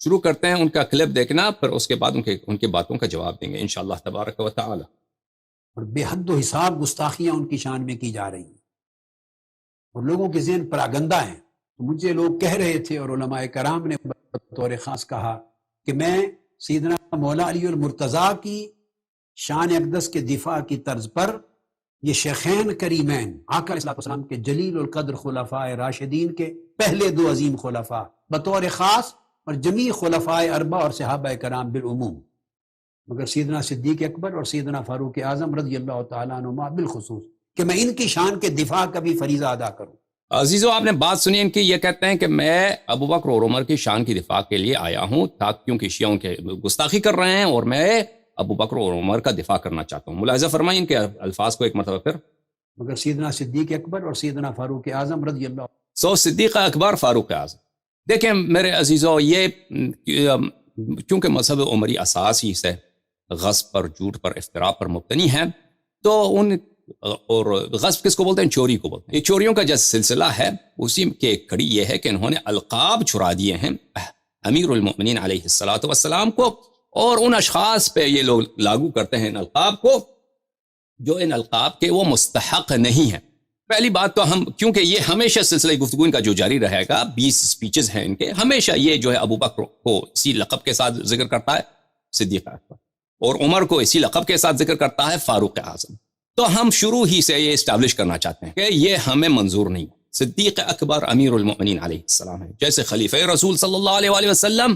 شروع کرتے ہیں ان کا کلپ دیکھنا، پھر اس کے بعد ان کی باتوں کا جواب دیں گے انشاءاللہ تبارک و تعالی۔ اور بے حد و حساب گستاخیاں ان کی شان میں کی جا رہی ہیں اور لوگوں کے ذہن پر آگندہ ہیں۔ تو مجھے لوگ کہہ رہے تھے اور علماء کرام نے بطور خاص کہا کہ میں سیدنا مولا علی المرتضیٰ کی شان اقدس کے دفاع کی طرز پر یہ شیخین کریمین آقا علیہ السلام کے جلیل القدر خلفاء راشدین کے پہلے دو عظیم خلفاء بطور خاص اور جمیع خلفاء اربعہ اور صحابہ کرام بالعموم، مگر سیدنا صدیق اکبر اور سیدنا فاروق اعظم رضی اللہ تعالیٰ عنہما بالخصوص، کہ میں ان کی شان کے دفاع کا بھی فریضہ ادا کروں۔ عزیزو، آپ نے بات سنی ان کی، یہ کہتے ہیں کہ میں ابو بکر اور عمر کی شان کی دفاع کے لیے آیا ہوں کیونکہ شیعوں کے گستاخی کر رہے ہیں اور میں ابو بکر اور عمر کا دفاع کرنا چاہتا ہوں۔ ملاحظہ فرمائیں ان کے الفاظ کو ایک مرتبہ پھر۔ مگر سیدنا صدیق اکبر اور سیدنا فاروق اعظم رضی اللہ صدیق اکبر، فاروق اعظم۔ دیکھیں میرے عزیزو، یہ کیونکہ مذہب عمری اساس ہی سے غصب پر، جھوٹ پر، افتراء پر مبتنی ہے، تو اور غصب کس کو بولتے ہیں؟ چوری کو بولتے ہیں۔ یہ چوریوں کا جو سلسلہ ہے اسی کے ایک کڑی یہ ہے کہ انہوں نے القاب چھڑا دیے ہیں امیر المؤمنین علیہ الصلوۃ والسلام کو، اور ان اشخاص پہ یہ لوگ لاگو کرتے ہیں ان القاب کو جو ان القاب کے وہ مستحق نہیں ہیں۔ پہلی بات تو کیونکہ یہ ہمیشہ سلسلہ گفتگو ان کا جو جاری رہے گا، 20 سپیچز ہیں ان کے، ہمیشہ یہ جو ہے ابو بکر کو اسی لقب کے ساتھ ذکر کرتا ہے صدیق اکبر، اور عمر کو اسی لقب کے ساتھ ذکر کرتا ہے فاروق اعظم۔ تو ہم شروع ہی سے یہ اسٹیبلش کرنا چاہتے ہیں کہ یہ ہمیں منظور نہیں۔ صدیق اکبر امیر المؤمنین علیہ السلام ہے، جیسے خلیفہ رسول صلی اللہ علیہ وآلہ وسلم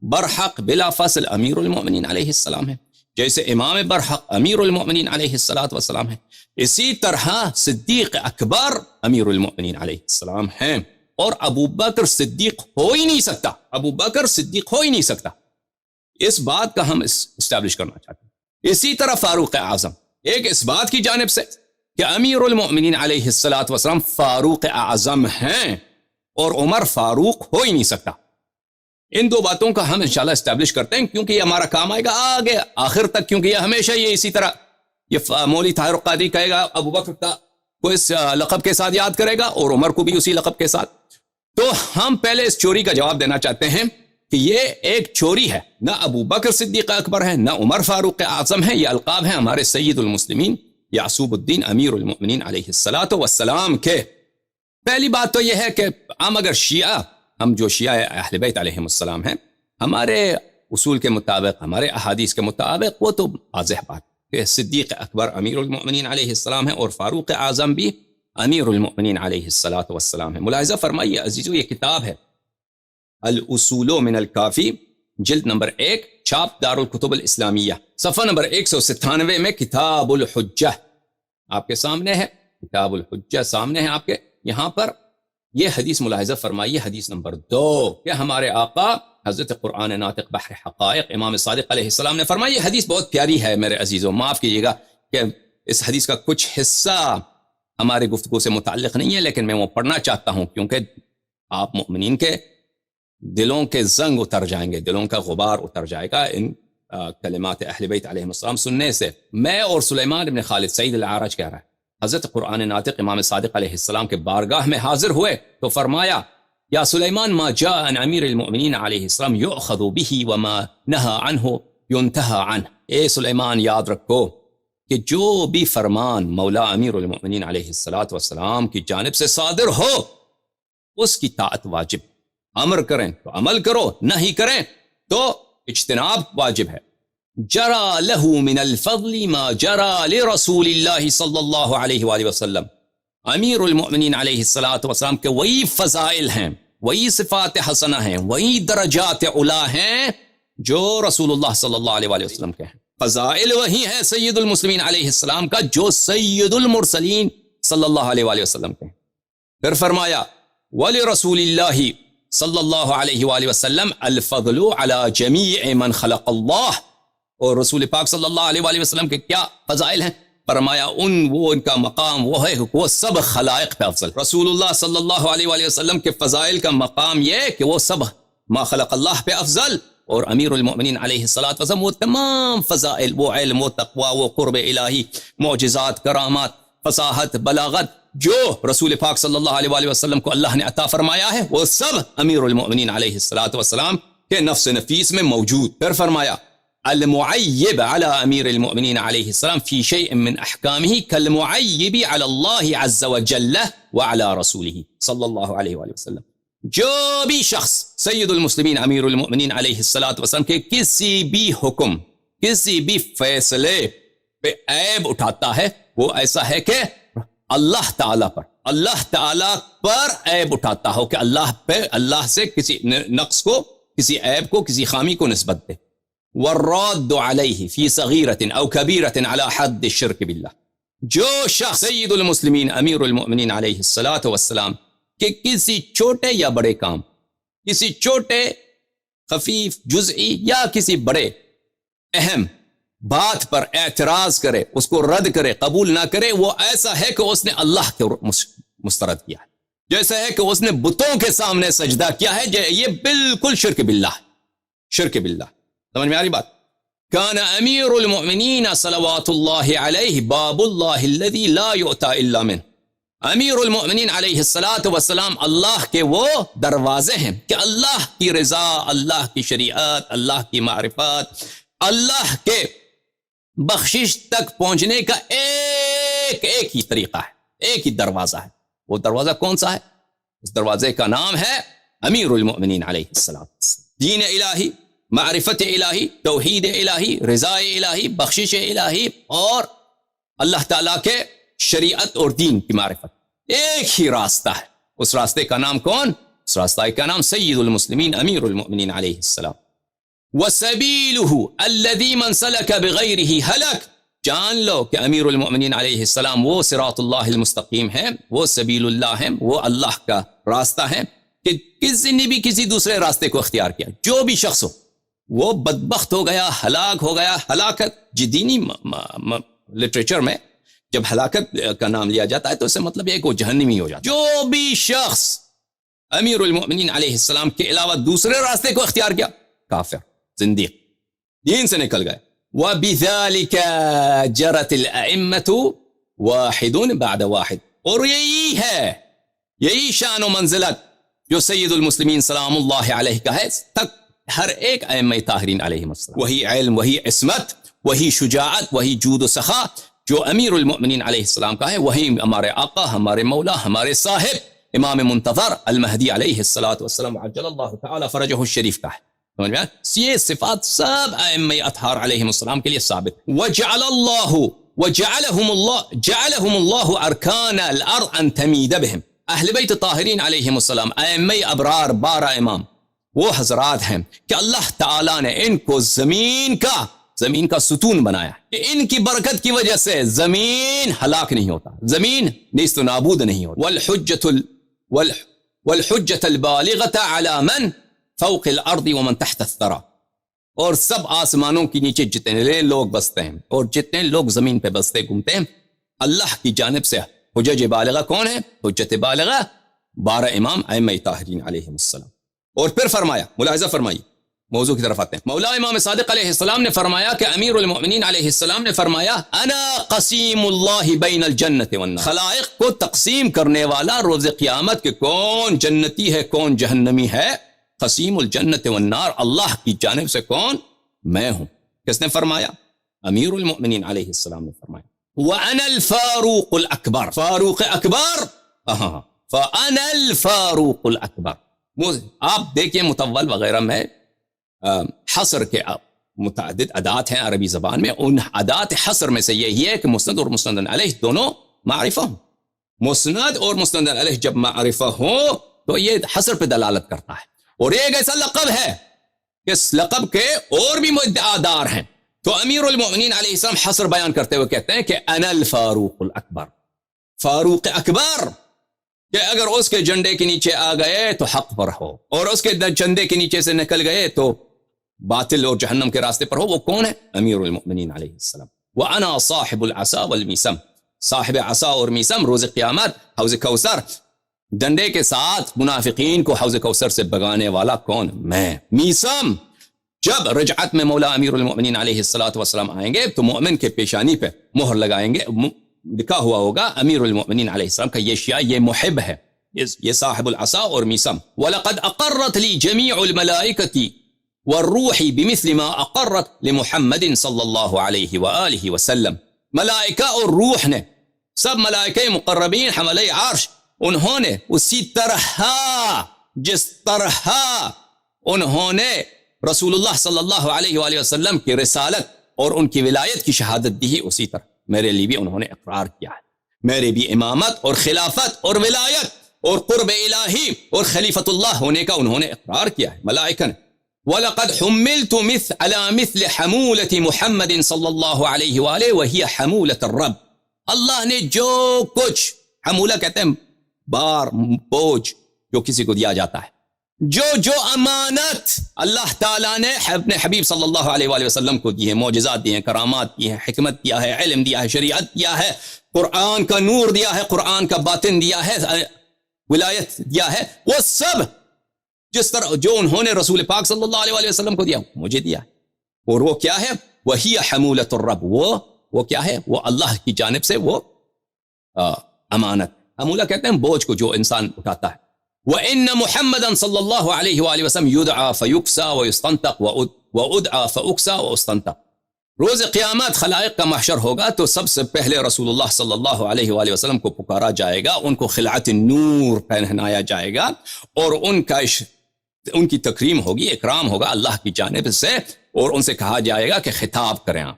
برحق بلا فصل امیر المؤمنین علیہ السلام ہے، جیسے امام برحق امیر المؤمنین علیہ السلام ہے، اسی طرح صدیق اکبر امیر المؤمنین علیہ السلام ہیں، اور ابو بکر صدیق ہو ہی نہیں سکتا، ابو بکر صدیق ہو ہی نہیں سکتا۔ اس بات کا ہم اسٹیبلش کرنا چاہتے ہیں۔ اسی طرح فاروق اعظم، ایک اس بات کی جانب سے کہ امیر المؤمنین علیہ السلام فاروق اعظم ہیں اور عمر فاروق ہو ہی نہیں سکتا۔ ان دو باتوں کا ہم انشاءاللہ اسٹیبلش کرتے ہیں، کیونکہ یہ ہمارا کام آئے گا آگے آخر تک، کیونکہ یہ ہمیشہ یہ اسی طرح یہ مولوی طاہر القادری کہے گا ابو بکر کو اس لقب کے ساتھ یاد کرے گا اور عمر کو بھی اسی لقب کے ساتھ۔ تو ہم پہلے اس چوری کا جواب دینا چاہتے ہیں کہ یہ ایک چوری ہے، نہ ابو بکر صدیق اکبر ہے، نہ عمر فاروق اعظم ہے، یہ القاب ہیں ہمارے سید المسلمین یعصوب الدین امیر المؤمنین علیہ السلام کے۔ پہلی بات تو یہ ہے کہ ہم اگر شیعہ، ہم جو شیعہ اہل بیت علیہم السلام ہیں، ہمارے اصول کے مطابق، ہمارے احادیث کے مطابق، وہ تو واضح بات کہ صدیق اکبر امیر المؤمنین علیہ السلام ہے اور فاروق اعظم بھی امیر المؤمنین علیہ السلام ہے۔ ملاحظہ فرمائیے عزیزو، یہ کتاب ہے الاصول من الکافی، جلد نمبر 1، چھاپ دار الکتب الاسلامیہ، صفحہ نمبر 197 میں کتاب الحجہ آپ کے سامنے ہے، کتاب الحجہ سامنے ہے آپ کے، یہاں پر یہ حدیث ملاحظہ فرمائیے، حدیث نمبر 2، کہ ہمارے آقا حضرت قرآن ناطق بحر حقائق امام صادق علیہ السلام نے فرمائی۔ یہ حدیث بہت پیاری ہے میرے عزیزوں، معاف کیجیے گا کہ اس حدیث کا کچھ حصہ ہمارے گفتگو سے متعلق نہیں ہے، لیکن میں وہ پڑھنا چاہتا ہوں کیونکہ آپ مؤمنین کے دلوں کے زنگ اتر جائیں گے، دلوں کا غبار اتر جائے گا ان کلمات اہل بیت علیہ السلام سننے سے۔ میں اور سلیمان ابن خالد سعید الاعرج کہہ رہا ہے، حضرت قرآن ناطق امام صادق علیہ السلام کے بارگاہ میں حاضر ہوئے تو فرمایا، یا سلیمان ما جاء عن امیر المؤمنین علیہ السلام یؤخذ به وما نہى عنہ ينتہى عنہ۔ اے سلیمان، یاد رکھو کہ جو بھی فرمان مولا امیر المؤمنین علیہ السلام کی جانب سے صادر ہو اس کی طاعت واجب، امر کریں تو عمل کرو، نہیں کریں تو اجتناب واجب ہے۔ جرى له من الفضل ما جرى لرسول اللہ صلی اللہ علیہ وآلہ وسلم، امیر المؤمنین علیہ السلام کے وہی فضائل ہیں، وہی صفات حسنہ ہیں، وہی درجات علا ہیں جو رسول اللہ صلی اللہ علیہ وآلہ وسلم کے ہیں۔ فضائل وہی ہیں سید المسلمین علیہ السلام کا جو سید المرسلین صلی اللہ علیہ وآلہ وسلم کے ہیں۔ پھر فرمایا وَلِرَسُولِ اللَّهِ صلی اللہ علیہ وآلہ وسلم الفضل علی جمیع من خلق اللہ، اور رسول پاک صلی اللہ علیہ وآلہ وسلم کے کیا فضائل ہیں؟ فرمایا ان کا مقام وہ ہے وہ سب خلائق پہ افضل۔ رسول اللہ صلی اللہ علیہ وآلہ وسلم کے فضائل کا مقام یہ کہ وہ سب ما خلق اللہ پہ افضل، اور امیر المؤمنین علیہ السلام وہ تمام فضائل، وہ علم، وہ تقوی، وہ قرب الہی، معجزات، کرامات، فصاحت، بلاغت جو رسول پاک صلی اللہ علیہ وآلہ وسلم کو اللہ نے عطا فرمایا ہے، وہ سب امیر المؤمنین علیہ السلام کہ نفس نفیس میں موجود. پھر فرمایا المعیب علی امیر المؤمنین علیہ السلام فی شیء من احکامہ کالمعیب علی اللہ عز وجل وعلی رسولہ صلی اللہ علیہ وآلہ وسلم. جو بھی شخص سید المسلمین امیر المؤمنین علیہ السلام کے کسی بھی حکم کسی بھی فیصلے پہ عیب اٹھاتا ہے وہ ایسا ہے کہ اللہ تعالی پر عیب اٹھاتا ہو, کہ اللہ سے کسی نقص کو, کسی عیب کو, کسی خامی کو نسبت دے. والراد علیہ فی صغیرۃ او کبیرۃ علی حد الشرک باللہ. جو شخص سید المسلمین امیر المؤمنین علیہ السلام کہ کسی چھوٹے یا بڑے کام, کسی چھوٹے خفیف جزئی یا کسی بڑے اہم بات پر اعتراض کرے, اس کو رد کرے, قبول نہ کرے, وہ ایسا ہے کہ اس نے اللہ کے مسترد کیا ہے, جیسا ہے کہ اس نے بتوں کے سامنے سجدہ کیا ہے. یہ بالکل شرک باللہ, شرک باللہ. سمجھ میں آ رہی بات؟ کان امیر المؤمنین صلوات اللہ علیہ باب اللہ الذی لا یؤتی الا منہ. امیر المؤمنین علیہ السلام اللہ کے وہ دروازے ہیں کہ اللہ کی رضا, اللہ کی شریعت, اللہ کی معرفت, اللہ کے بخشش تک پہنچنے کا ایک ہی طریقہ ہے, ایک ہی دروازہ ہے. وہ دروازہ کون سا ہے؟ اس دروازے کا نام ہے امیر المؤمنین علیہ السلام. دین الہی, معرفت الہی, توحید الہی, رضا الہی, بخشش الہی اور اللہ تعالیٰ کے شریعت اور دین کی معرفت, ایک ہی راستہ ہے. اس راستے کا نام کون؟ اس راستے کا نام سید المسلمین امیر المؤمنین علیہ السلام. وَسَبِيلُهُ الَّذِي مَنْ سَلَكَ بِغَيْرِهِ هَلَكَ. جان لو کہ امیر المؤمنین علیہ السلام وہ صراط اللہ المستقیم ہے, وہ سبیل اللہ ہے, وہ اللہ کا راستہ ہے کہ کسی نے بھی کسی دوسرے راستے کو اختیار کیا, جو بھی شخص ہو وہ بدبخت ہو گیا, ہلاک ہو گیا. ہلاکت دینی لٹریچر میں جب ہلاکت کا نام لیا جاتا ہے تو اس سے مطلب یہ ہے کہ وہ جہنمی ہو جاتا ہے. جو بھی شخص امیر المؤمنین علیہ السلام کے علاوہ دوسرے راستے کو اختیار کیا, کافر, زندیق, دین سے نکل گئے. وَبِذَلِكَ جَرَتِ الْأَئِمَّةُ وَاحِدٌ بَعْدَ وَاحِدٌ. اور یہی شان و منزلت جو سید المسلمین سلام اللہ علیہ کا ہے تک ہر ایک ائمہ طاہرین علیہ السلام. وہی علم, وہی عصمت, وہی شجاعت, وہی جود و سخا جو امیر المؤمنین علیہ السلام کا ہے, وہی ہمارے آقا, ہمارے مولا, ہمارے صاحب امام منتظر المہدی علیہ السلام عجل اللہ تعالی فرجہ الشریف کا ہے. سمجھ میں؟ یہ صفات سب ائمہ اطہار علیہ السلام کے لیے ثابت. جعلهم اللہ ارکان الارض ان تمید بهم. اہل بیت طاہرین علیہ السلام ائمہ ابرار 12 امام وہ حضرات ہیں کہ اللہ تعالیٰ نے ان کو زمین کا ستون بنایا کہ ان کی برکت کی وجہ سے زمین ہلاک نہیں ہوتا, زمین نیست و نابود نہیں ہوتا. والحجت البالغۃ علی من فوق الارض ومن تحت الثری. اور سب آسمانوں کی نیچے جتنے لوگ بستے ہیں اور جتنے لوگ زمین پہ بستے گھومتے ہیں, اللہ کی جانب سے حجج بالغہ کون ہے؟ حجت بالغہ 12 امام ائمہ طاہرین علیہ السلام. اور پھر فرمایا, ملاحظہ فرمائیے, موضوع کی طرف آتے ہیں. مولا امام صادق علیہ السلام نے فرمایا کہ امیر المؤمنین علیہ السلام نے فرمایا انا قسیم اللہ بین الجنت والنار. خلائق کو تقسیم کرنے والا روز قیامت کہ کون جنتی ہے کون جہنمی ہے, قسیم الجنت والنار اللہ کی جانب سے کون؟ میں ہوں. کس نے فرمایا؟ امیر المؤمنین علیہ السلام نے فرمایا. وَأَنَا الْفَارُوقُ الْأَكْبَرُ. فاروق اکبر, فَأَنَا الْفَاروقُ الْأَكْبَرُ. آپ دیکھیں مطول وغیرہ میں حصر کے متعدد ادات ہیں عربی زبان میں. ان ادات حصر میں سے یہی ہے کہ مسند اور مسند علیہ دونوں معرفہ ہوں. مسند اور مسند علیہ جب معرفہ ہوں تو یہ حصر پہ دلالت کرتا ہے. اور ایک ایسا لقب ہے کہ اس لقب کے اور بھی مدعادار ہیں. تو امیر المؤمنین علیہ السلام حصر بیان کرتے ہوئے کہتے ہیں کہ انا الفاروق الاکبر, فاروق اکبر, کہ اگر اس کے جھنڈے کے نیچے آ گئے تو حق پر ہو اور اس کے جھنڈے کے نیچے سے نکل گئے تو باطل اور جہنم کے راستے پر ہو. وہ کون ہے؟ امیر المؤمنین علیہ السلام. وانا صاحب العصا والمیسم. صاحب عصا اور میسم, روز قیامت حوض کوثر, ڈنڈے کے ساتھ منافقین کو حوض کوثر سے بگانے والا کون؟ میں. میسم, جب رجعت میں مولا امیر المؤمنین علیہ السلام آئیں گے تو مومن کے پیشانی پہ مہر لگائیں گے, لکھا ہوا ہوگا امیر المؤمنین علیہ السلام کا یہ شیعہ, یہ محب ہے, یہ صاحب العصا اور میسم. وَلَقَدْ أَقَرَّتْ لِي جَمِيعُ الْمَلَائِكَةِ والروح بمثل ما اقرت لمحمد صلی اللہ علیہ وآلہ وسلم. ملائکہ اور روح نے، سب ملائکہ مقربین حملہ عرش، انہوں نے اسی طرح جس طرح انہوں نے رسول اللہ صلی اللہ علیہ وآلہ وسلم کی رسالت اور ان کی ولایت کی شہادت دی، اسی طرح میرے لیے بھی انہوں نے اقرار کیا ہے. میرے بھی امامت اور خلافت اور ولایت اور قرب الہی اور خلیفۃ اللہ ہونے کا انہوں نے اقرار کیا ہے ملائکہ نے. وَلَقَدْ حُمِّلْتُ عَلَى مِثْلِ حَمُولَةِ مُحَمَّدٍ صلی اللہ علیہ وآلہ وَهِيَ حَمُولَةَ الرَّبِّ. اللہ نے جو کچھ، حمولہ کہتے ہیں بار، بوجھ جو کسی کو دیا جاتا ہے، جو امانت اللہ تعالیٰ نے اپنے حبیب صلی اللہ علیہ وآلہ وسلم کو دی ہے، معجزات دی ہیں، کرامات دی ہیں، حکمت دیا ہے، علم دیا ہے، شریعت دیا ہے، قرآن کا نور دیا ہے، قرآن کا باطن دیا ہے، ولایت دیا ہے، وہ سب جس طرح جو انہوں نے رسول پاک صلی اللہ علیہ وآلہ وسلم کو دیا مجھے دیا ہے. اور وہ کیا ہے؟ وہی حمولۃ الرب. وہ کیا ہے؟ وہ اللہ کی جانب سے وہ امانت. حمولہ کہتے ہیں بوجھ کو جو انسان اٹھاتا ہے. وَإِنَّ مُحَمَّدًا صلی اللہ علیہ وآلہ وسلم يُدْعَى فَيُكْسَى وَيُسْتَنْتَقْ وَأُدْعَى فَأُكْسَى وَأُسْتَنْتَقْ. روز قیامت خلائق کا محشر ہوگا تو سب سے پہلے رسول اللہ صلی اللہ علیہ وآلہ وسلم کو پکارا جائے گا، ان کو خلعت نور پہنایا جائے گا، اور ان کی تکریم ہوگی، اکرام ہوگا اللہ کی جانب سے، اور ان سے کہا جائے گا کہ خطاب کریں آپ.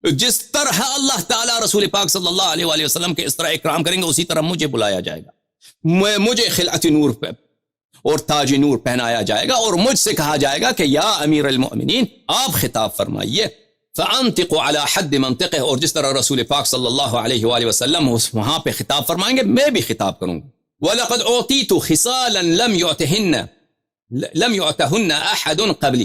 جس طرح اللہ تعالیٰ رسول پاک صلی اللہ علیہ وآلہ وسلم کے اس طرح اکرام کریں گے، اسی طرح مجھے بلایا جائے گا، مجھے خلعت نور پہ اور تاج نور پہنایا جائے گا، اور مجھ سے کہا جائے گا کہ یا امیر المؤمنین آپ خطاب فرمائیے. فَأَنْتِقُ عَلَى حَدِّ مَنْطِقِهِ. اور جس طرح رسول پاک صلی اللہ علیہ وآلہ وسلم وہاں پہ خطاب فرمائیں گے، میں بھی خطاب کروں گا. وَلَقَدْ أُعْطِيتُ خِصَالًا لَمْ يُعْتَهُنَّ أَحَدٌ قَبْلِ.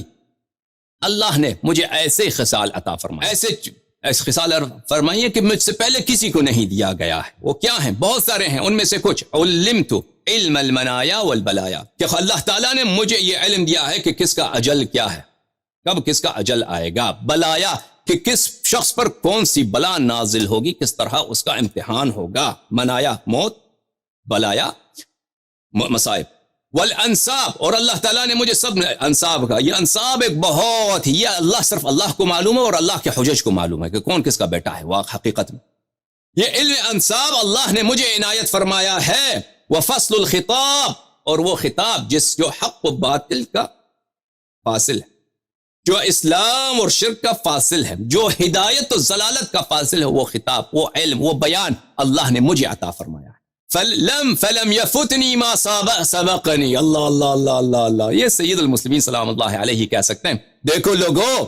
اللہ نے مجھے ایسے خصال عطا فرمائے، ایسے خصال فرمائیے کہ مجھ سے پہلے کسی کو نہیں دیا گیا ہے. وہ کیا ہیں؟ بہت سارے ہیں، ان میں سے کچھ. علمت علم المنایا والبلایا، کہ اللہ تعالیٰ نے مجھے یہ علم دیا ہے کہ کس کا اجل کیا ہے، کب کس کا اجل آئے گا. بلایا کہ کس شخص پر کون سی بلا نازل ہوگی، کس طرح اس کا امتحان ہوگا. منایا موت، بلایا مصائب. والانصاب، اور اللہ تعالیٰ نے مجھے سب انصاب کا، یہ انصاب ایک بہت، یہ اللہ صرف اللہ کو معلوم ہے اور اللہ کے حجج کو معلوم ہے کہ کون کس کا بیٹا ہے. واقع حقیقت میں یہ علم انصاب اللہ نے مجھے عنایت فرمایا ہے. وفصل الخطاب، اور وہ خطاب جو حق و باطل کا فاصل ہے، جو اسلام اور شرک کا فاصل ہے، جو ہدایت و ضلالت کا فاصل ہے، وہ خطاب، وہ علم، وہ بیان اللہ نے مجھے عطا فرمایا ہے. فلم يفتنی ما سبقنی. اللہ اللہ اللہ اللہ اللہ. یہ سید المسلمین سلام اللہ علیہ کہہ سکتے ہیں، دیکھو لوگو،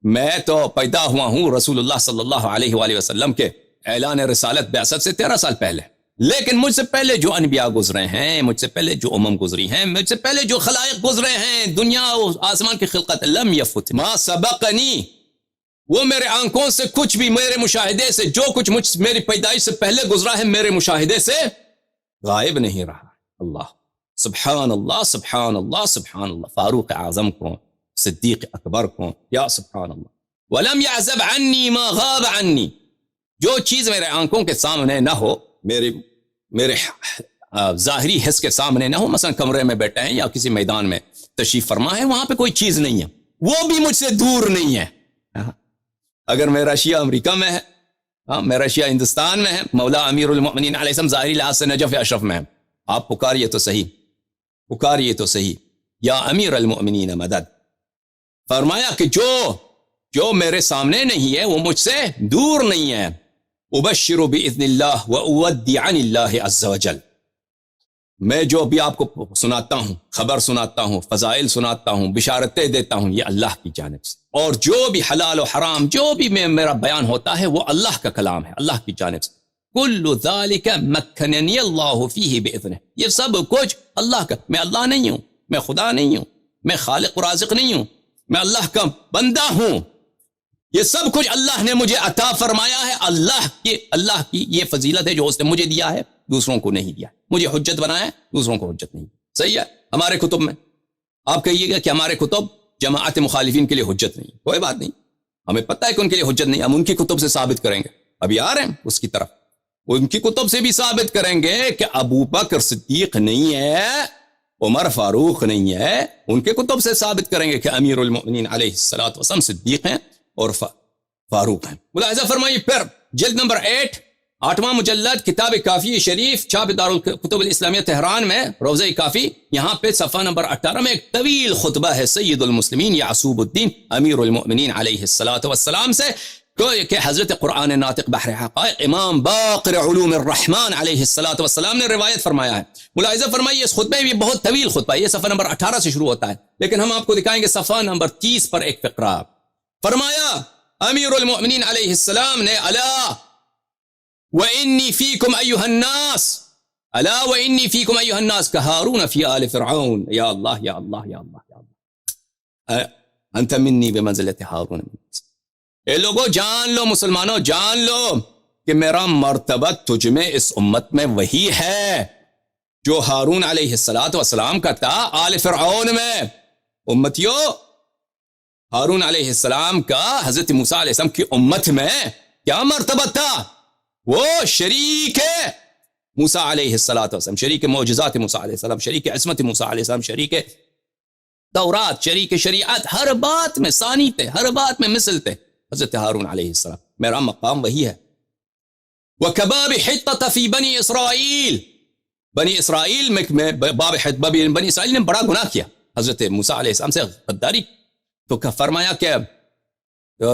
میں تو پیدا ہوا ہوں رسول اللہ صلی اللہ علیہ وآلہ وسلم کے اعلان رسالت بعثت سے 13 سال پہلے، لیکن مجھ سے پہلے جو انبیاء گزرے ہیں، مجھ سے پہلے جو امم گزری ہیں، مجھ سے پہلے جو خلائق گزرے ہیں، دنیا و آسمان کی خلقت، لم یفت ما سبقنی، وہ میرے آنکھوں سے کچھ بھی، میرے مشاہدے سے جو کچھ میری پیدائش سے پہلے گزرا ہے، میرے مشاہدے سے غائب نہیں رہا. اللہ سبحان اللہ سبحان اللہ سبحان اللہ. فاروق اعظم کو، صدیق اکبر کو، یا سبحان اللہ. ولم يعزب عنی ما غاب عنی، جو چیز میرے آنکھوں کے سامنے نہ ہو، میرے ظاہری حس کے سامنے نہ ہو، مثلا کمرے میں بیٹھے ہیں یا کسی میدان میں تشریف فرما ہے، وہاں پہ کوئی چیز نہیں ہے، وہ بھی مجھ سے دور نہیں ہے. اگر میرا شیعہ امریکہ میں ہے، میرا شیعہ ہندوستان میں ہے، مولا امیر المؤمنین علیہ السلام ظاہری لحاظ سے نجف اشرف میں ہے، آپ پکاریے تو صحیح، پکاریے تو صحیح، یا امیر المؤمنین مدد. فرمایا کہ جو میرے سامنے نہیں ہے وہ مجھ سے دور نہیں ہے. ابشر باذن اللہ واودی عن اللہ عز وجل، میں جو بھی آپ کو سناتا ہوں، خبر سناتا ہوں، فضائل سناتا ہوں، بشارتیں دیتا ہوں، یہ اللہ کی جانب سے، اور جو بھی حلال و حرام جو بھی میرا بیان ہوتا ہے وہ اللہ کا کلام ہے، اللہ کی جانب سے. کل ذالک مکننی اللہ فیہ باذنہ، یہ سب کچھ اللہ کا، میں اللہ نہیں ہوں، میں خدا نہیں ہوں، میں خالق و رازق نہیں ہوں، میں اللہ کا بندہ ہوں، یہ سب کچھ اللہ نے مجھے عطا فرمایا ہے. اللہ کی یہ فضیلت ہے جو اس نے مجھے دیا ہے، دوسروں کو نہیں دیا. مجھے حجت بنایا ہے، دوسروں کو حجت نہیں. صحیح ہے. ہمارے کتب میں آپ کہیے گا کہ ہمارے کتب جماعت مخالفین کے لیے حجت نہیں، کوئی بات نہیں، ہمیں پتہ ہے کہ ان کے لیے حجت نہیں، ہم ان کی کتب سے ثابت کریں گے. ابھی آ رہے ہیں اس کی طرف، ان کی کتب سے بھی ثابت کریں گے کہ ابو بکر صدیق نہیں ہے عمر فاروق نہیں ہے، ان کے کتب سے ثابت کریں گے کہ امیر المؤمنین علیہ الصلوۃ والسلام صدیق ہیں اور فاروق ہیں۔ ملاحظہ فرمائیے پھر جلد نمبر 8واں مجلد کتاب کافی شریف، چھاپ دارالکتب الاسلامیہ تہران میں، روضہ کافی، یہاں پہ صفحہ نمبر 18 میں ایک طویل خطبہ ہے سید المسلمین یعصوب الدین امیر المؤمنین علیہ الصلوۃ والسلام سے، کہ حضرت قرآن ناطق بحر حقائق امام باقر علوم الرحمن علیہ الصلوۃ والسلام نے روایت فرمایا ہے۔ ملاحظہ فرمائیے اس خطبے میں بہت طویل خطبہ ہے، یہ صفحہ نمبر 18 سے شروع ہوتا ہے، لیکن ہم آپ کو دکھائیں گے صفحہ نمبر 30 پر ایک فقرہ۔ فرمایا امیر المؤمنین علیہ السلام نے الا وانی فیکم ایھا الناس، الا وانی فیکم ایھا الناس کہارون فی آل فرعون، یا اللہ یا اللہ یا اللہ یا اللہ انت منی بمنزلۃ ہارون من موسیٰ۔ اے لوگو جان لو، مسلمانوں جان لو کہ میرا مرتبہ تجھ میں اس امت میں وہی ہے جو ہارون علیہ السلام کا تھا آل فرعون میں۔ امتیو، ہارون علیہ السلام کا حضرت موسیٰ علیہ السلام کی امت میں کیا مرتبہ تھا؟ وہ شریک ہے موسیٰ علیہ السلام، شریک معجزات موسیٰ علیہ السلام، شریک عصمت موسیٰ علیہ السلام، شریک تورات، شریک شریعت، ہر بات میں ثانی تھے، ہر بات میں مثل تھے حضرت ہارون علیہ السلام۔ میرا مقام وہی ہے۔ وَكَبَابِ حِطَّةَ فِي بَنِي إِسْرَائِيل، بنی اسرائیل میں بنی اسرائیل نے بڑا گناہ کیا حضرت موسیٰ علیہ السلام سے، غداری۔ تو فرمایا کہ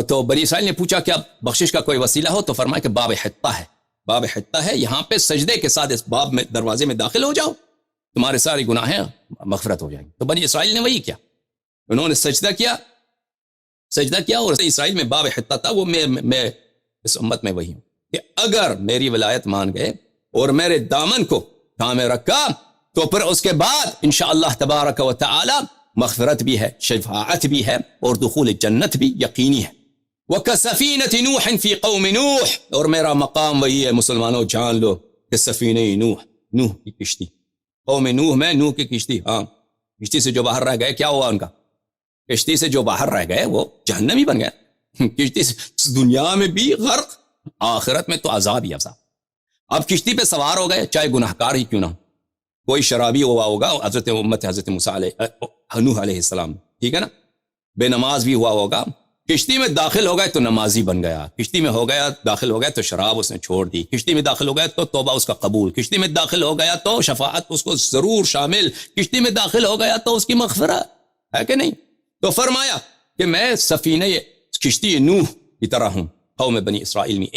تو بنی اسرائیل نے پوچھا کہ اب بخشش کا کوئی وسیلہ ہو، تو فرمایا کہ باب حطہ ہے، باب حطہ ہے، یہاں پہ سجدے کے ساتھ اس باب میں دروازے میں داخل ہو جاؤ، تمہارے سارے گناہیں مغفرت ہو جائیں گے۔ تو بنی اسرائیل نے وہی کیا، انہوں نے سجدہ کیا اور اسرائیل میں باب حطہ تھا، وہ میں اس امت میں وہی ہوں کہ اگر میری ولایت مان گئے اور میرے دامن کو تھامے رکھا تو پھر اس کے بعد انشاءاللہ تبارک و تعالی مغفرت بھی ہے، شفاعت بھی ہے، اور دخول جنت بھی یقینی ہے۔ وَكَسَفِينَةِ نُوحٍ فِي قَوْمِ نُوح، اور میرا مقام وہی ہے مسلمانوں جان لو کہ سفینہ نوح کی کشتی، قوم نوح میں نوح کی کشتی، ہاں کشتی سے جو باہر رہ گئے کیا ہوا ان کا؟ کشتی سے جو باہر رہ گئے وہ جہنمی بن گئے، کشتی سے دنیا میں بھی غرق، آخرت میں تو عذاب ہی عذاب۔ اب کشتی پہ سوار ہو گئے، چاہے گناہگار ہی کیوں نہ ہو، کوئی شرابی ہوا ہوگا حضرت موسیٰ نوح علیہ السلام، ٹھیک ہے نا، بے نماز بھی ہوا ہوگا، کشتی میں داخل ہو گئے تو نمازی بن گیا، کشتی میں داخل ہو گیا تو شراب اس نے چھوڑ دی، کشتی میں داخل ہو گیا تو توبہ اس کا قبول، کشتی میں داخل ہو گیا تو شفاعت اس کو ضرور شامل، کشتی میں داخل ہو گیا تو اس کی مغفرت ہے کہ نہیں؟ تو فرمایا کہ میں سفینہ کشتی نوح کی طرح ہوں قوم بنی اسرائیل میں،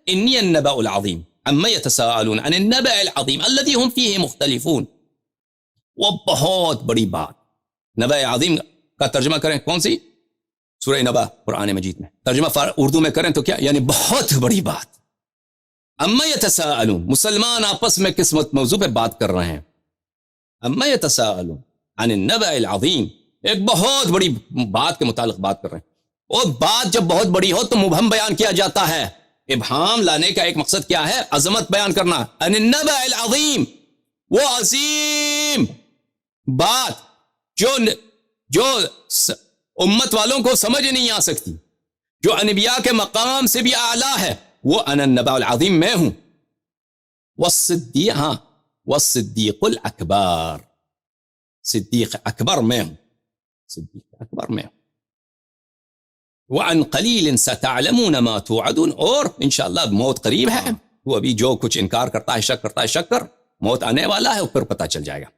انی النبأ العظیم عما يتساءلون عن النبأ العظیم الذی هم فیہ مختلفون۔ وہ بہت بڑی بات، نبأ عظیم کا ترجمہ کریں کون سی؟ سورہ نبأ قرآن مجید میں، ترجمہ اردو میں کریں تو کیا؟ یعنی بہت بڑی بات۔ عما يتساءلون، مسلمان آپس میں کس موضوع پہ بات کر رہے ہیں؟ عما يتساءلون عن النبأ العظیم، ایک بہت بڑی بات کے متعلق بات کر رہے ہیں، اور بات جب بہت بڑی ہو تو مبہم بیان کیا جاتا ہے۔ ابہام لانے کا ایک مقصد کیا ہے؟ عظمت بیان کرنا۔ ان النبأ العظیم، وہ عظیم بات جو امت والوں کو سمجھ نہیں آ سکتی، جو انبیاء کے مقام سے بھی اعلیٰ ہے، وہ ان النبأ العظیم میں ہوں۔ والصدیق الاکبر، صدیق اکبر میں ہوں، صدیق اکبر میں ہوں۔ وَعَنْ قَلِيلٍ سَتَعْلَمُونَ مَا تُوعَدُونَ، اور انشاءاللہ موت قریب ہے، وہ ابھی جو کچھ انکار کرتا ہے، شک کرتا ہے، شک کر، موت آنے والا ہے، پھر پتہ چل جائے گا،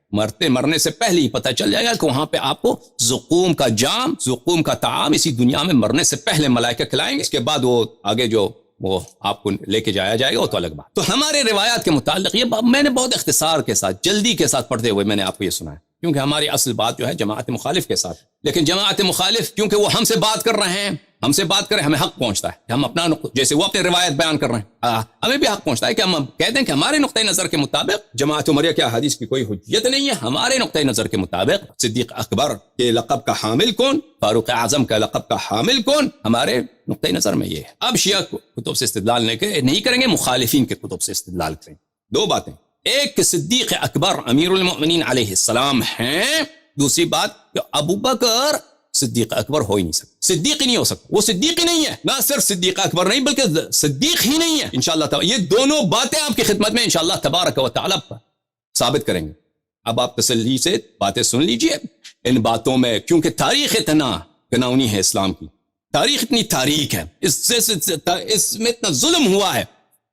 مرنے سے پہلے ہی پتہ چل جائے گا کہ وہاں پہ آپ کو زقوم کا جام، زقوم کا طعام اسی دنیا میں مرنے سے پہلے ملائکہ کھلائیں گے، اس کے بعد وہ آگے جو وہ آپ کو لے کے جایا جائے گا وہ تو الگ بات۔ تو ہمارے روایات کے متعلق یہ میں نے بہت اختصار کے ساتھ، جلدی کے ساتھ پڑھتے ہوئے میں نے آپ کو یہ سنا ہے، کیونکہ ہماری اصل بات جو ہے جماعت مخالف کے ساتھ، لیکن جماعت مخالف کیونکہ وہ ہم سے بات کر رہے ہیں، ہم سے بات کریں، ہمیں حق پہنچتا ہے کہ ہم اپنا جیسے وہ اپنے روایت بیان کر رہے ہیں، ہمیں بھی حق پہنچتا ہے کہ ہم کہہ دیں کہ ہمارے نقطۂ نظر کے مطابق جماعت عمریہ کے احادیث کی کوئی حجیت نہیں ہے، ہمارے نقطۂ نظر کے مطابق صدیق اکبر کے لقب کا حامل کون، فاروق اعظم کا لقب کا حامل کون، ہمارے نقطۂ نظر میں یہ ہے۔ اب شیعہ کتب سے استدلال نہیں کریں گے، مخالفین کے کتب سے استدلال کریں۔ دو باتیں، ایک کہ صدیق اکبر امیر المؤمنین علیہ السلام ہیں، دوسری بات کہ ابو بکر صدیق اکبر ہو ہی نہیں سکتا، صدیق ہی نہیں ہو سکتا، وہ صدیق ہی نہیں ہے، نہ صرف صدیق اکبر نہیں بلکہ صدیق ہی نہیں ہے انشاءاللہ تعالی۔ یہ دونوں باتیں آپ کی خدمت میں انشاءاللہ تبارک و تعالی ثابت کریں گے۔ اب آپ تسلی سے باتیں سن لیجئے ان باتوں میں، کیونکہ تاریخ اتنا گناؤنی ہے اسلام کی، تاریخ اتنی تاریخ ہے، اس میں اتنا ظلم ہوا ہے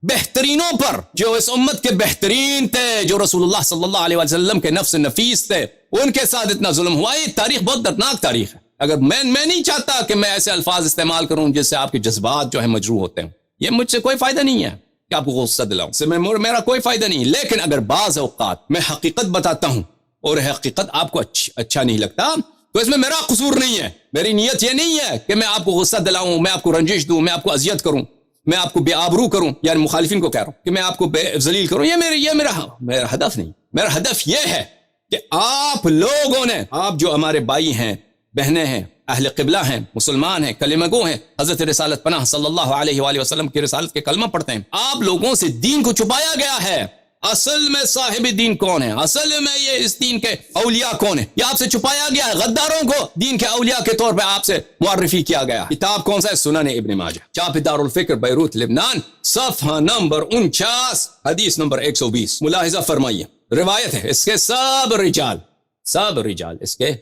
بہترینوں پر، جو اس امت کے بہترین تھے، جو رسول اللہ صلی اللہ علیہ وسلم کے نفس نفیس تھے، ان کے ساتھ اتنا ظلم ہوا. یہ تاریخ بہت دردناک تاریخ ہے. اگر میں نہیں چاہتا کہ میں ایسے الفاظ استعمال کروں جس سے آپ کے جذبات جو ہیں مجروح ہوتے ہیں، یہ مجھ سے کوئی فائدہ نہیں ہے کہ آپ کو غصہ دلاؤں، اس سے میرا کوئی فائدہ نہیں. لیکن اگر بعض اوقات میں حقیقت بتاتا ہوں اور حقیقت آپ کو اچھا نہیں لگتا، تو اس میں میرا قصور نہیں ہے. میری نیت یہ نہیں ہے کہ میں آپ کو غصہ دلاؤں، میں آپ کو رنجش دوں، میں آپ کو اذیت کروں، میں آپ کو بے آبرو کروں، یعنی مخالفین کو کہہ رہا ہوں کہ میں آپ کو بے ذلیل کروں. یہ میرا ہدف نہیں. میرا ہدف یہ ہے کہ آپ لوگوں نے، آپ جو ہمارے بھائی ہیں، بہنیں ہیں، اہل قبلہ ہیں، مسلمان ہیں، کلمہ گو ہیں، حضرت رسالت پناہ صلی اللہ علیہ وآلہ وسلم کی رسالت کے کلمہ پڑھتے ہیں، آپ لوگوں سے دین کو چھپایا گیا ہے. اصل میں صاحب دین کون ہے، اصل میں یہ اس دین کے اولیاء کون ہیں، یہ آپ سے چھپایا گیا ہے. غداروں کو دین کے اولیاء کے طور پہ آپ سے معرفی کیا گیا. کتاب کون سا ہے؟ سنن ابن ماجہ، چاپ دار الفکر، بیروت، لبنان، صفحہ نمبر 49، حدیث نمبر 120. ملاحظہ فرمائیے، روایت ہے، اس کے سب رجال اس کے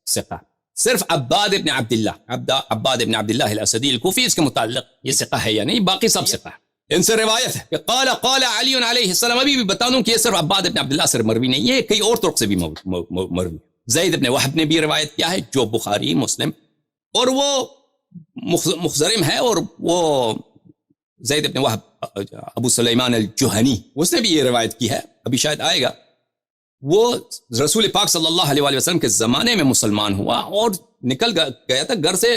ثقہ، صرف عباد ابن عبداللہ الاسدی الکوفی اس کے متعلق یہ ثقہ ہے یا نہیں، باقی سب ثقہ ہے. ان سے روایت ہے کہ قال علی علیہ السلام. ابھی بھی بتا دوں کہ یہ صرف عباد ابن عبداللہ سے مروی نہیں ہے، کئی اور طرق سے بھی مروی. زید ابن وہب نے بھی روایت کیا ہے، جو بخاری، مسلم، اور وہ مخزرم ہے، اور وہ زید ابن وہب ابو سلیمان الجہنی، اس نے بھی یہ روایت کی ہے، ابھی شاید آئے گا. وہ رسول پاک صلی اللہ علیہ وآلہ وسلم کے زمانے میں مسلمان ہوا اور نکل گیا تھا گھر سے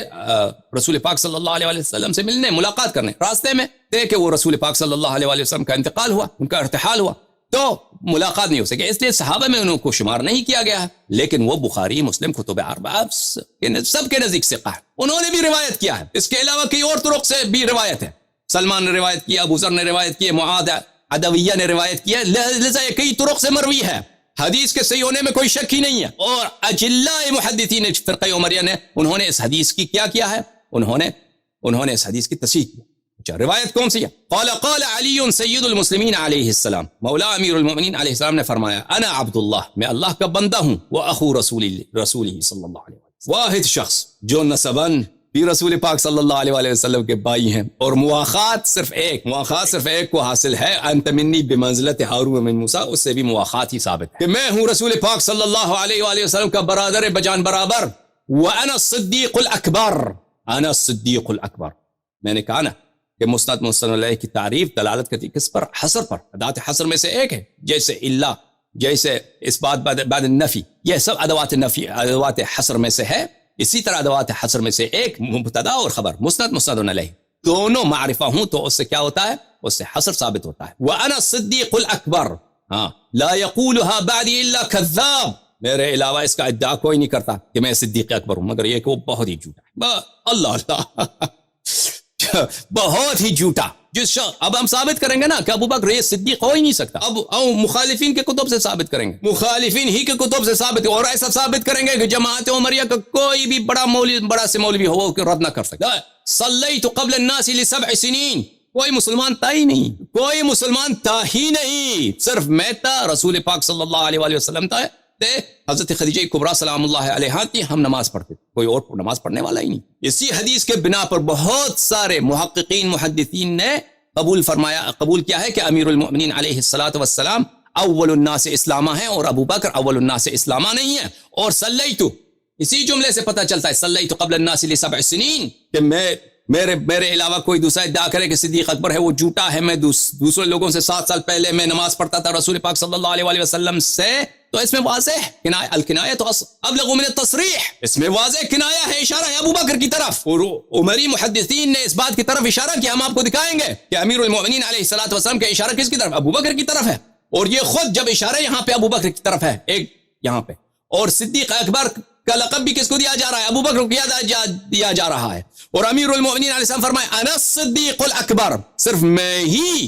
رسول پاک صلی اللہ علیہ وآلہ وسلم سے ملنے، ملاقات کرنے. راستے میں دیکھ کہ وہ رسول پاک صلی اللہ علیہ وآلہ وسلم کا انتقال ہوا، ان کا ارتحال ہوا، تو ملاقات نہیں ہو سکی، اس لیے صحابہ میں انہوں کو شمار نہیں کیا گیا ہے. لیکن وہ بخاری، مسلم، کتب اربعہ سب کے نزدیک ثقہ ہے، انہوں نے بھی روایت کیا ہے. اس کے علاوہ کئی اور طرق سے بھی روایت ہے. سلمان نے روایت کیا، ابو ذر نے روایت کی، معاذ عدویہ نے روایت کیا، لہذا یہ کئی طرق سے مروی ہے. حدیث کے صحیح ہونے میں کوئی شک ہی نہیں ہے. اور اجلاء محدثین فرقہ عمریہ نے، انہوں نے اس حدیث کی کیا ہے، انہوں نے اس حدیث کی تصحیح کی. اچھا، روایت کون سی ہے؟ قال علی سید المسلمین علیہ السلام، مولا امیر المؤمنین علیہ السلام نے فرمایا، انا عبداللہ، میں اللہ کا بندہ ہوں، واخو رسولہ صلی اللہ علیہ وسلم. واحد شخص جو نسباً بھی رسول پاک صلی اللہ علیہ وآلہ وسلم کے بھائی ہیں، اور مواخات صرف ایک کو حاصل ہے، انت منی بمنزلت ہارون من موسیٰ، اس سے بھی مواخات ہی ثابت ہے کہ میں ہوں رسول پاک صلی اللہ علیہ وآلہ وسلم کا برادر بجان برابر. وانا الصدیق الاکبر، انا الصدیق الاکبر. میں نے کہا نا کہ مسند علیہ کی تعریف دلالت کرتی کس پر؟ حصر پر. ادوات حصر میں سے ایک ہے، جیسے اللہ، جیسے اس بات بعد النفی، یہ سب ادوات نفی، ادوات حصر میں سے ہے. اسی طرح ادوات حصر میں سے ایک مبتدا اور خبر، مسند علیہ، دونوں معرفہ ہوں تو اس سے کیا ہوتا ہے؟ اس سے حصر ثابت ہوتا ہے. وَأَنَا الصِّدِّيقُ الْأَكْبَرُ، لَا يَقُولُهَا بَعْدِي إِلَّا كَذَّابٌ، میرے علاوہ اس کا ادعا کوئی نہیں کرتا کہ میں صدیق اکبر ہوں، مگر یہ کہ وہ بہت ہی جھوٹا ہے. اللہ بہت ہی جھوٹا. اب ہم ثابت کریں گے نا کہ ابو بکر یہ صدیق ہو ہی نہیں سکتا. اب مخالفین کے کتب سے ثابت کریں گے، مخالفین ہی کے کتب سے ثابت، اور ایسا ثابت کریں گے کہ جماعت عمریہ کا کوئی بھی بڑا سے مولوی ہو کہ رد نہ کر سکتا. صلیت قبل الناس ل7 سنین، کوئی مسلمان تھا ہی نہیں، صرف میں تھا، رسول پاک صلی اللہ علیہ وآلہ وسلم تھا، حضرت خدیجہ کبریٰ سلام اللہ علیہا تھی، ہم نماز پڑھتے، کوئی اور نماز پڑھنے والا ہی نہیں. اسی حدیث کے بنا پر بہت سارے محققین، محدثین نے قبول کیا ہے کہ امیر المؤمنین علیہ السلام اول الناس اسلامہ ہیں، اور ابو بکر اول الناس اسلامہ نہیں ہیں. اور صلیتو، اسی جملے سے پتہ چلتا ہے، صلیتو قبل الناس ل7 سنین، کہ میرے علاوہ کوئی دوسرا ادعا کرے کہ صدیق اکبر ہے، وہ جھوٹا ہے. میں دوسرے لوگوں سے 7 سال پہلے میں نماز پڑھتا تھا رسول پاک صلی اللہ علیہ وآلہ وسلم سے. تو اس میں واضح الکنایہ تو ابلغ من التصریح، اس میں واضح کنایہ ہے، اشارہ ہے ابو بکر کی طرف. اور عمری محدثین نے اس بات کی طرف اشارہ کیا، ہم آپ کو دکھائیں گے کہ امیر المؤمنین علیہ السلام کا اشارہ کس کی طرف؟ ابو بکر کی طرف ہے. اور یہ خود جب اشارہ یہاں پہ ابو بکر کی طرف ہے، ایک یہاں پہ، اور صدیق اکبر کا لقب بھی کس کو دیا جا رہا ہے؟ ابو بکر کو دیا جا رہا ہے. اور امیر المؤمنین علیہ السلام فرمائے، انا الصدیق الاکبر، صرف میں ہی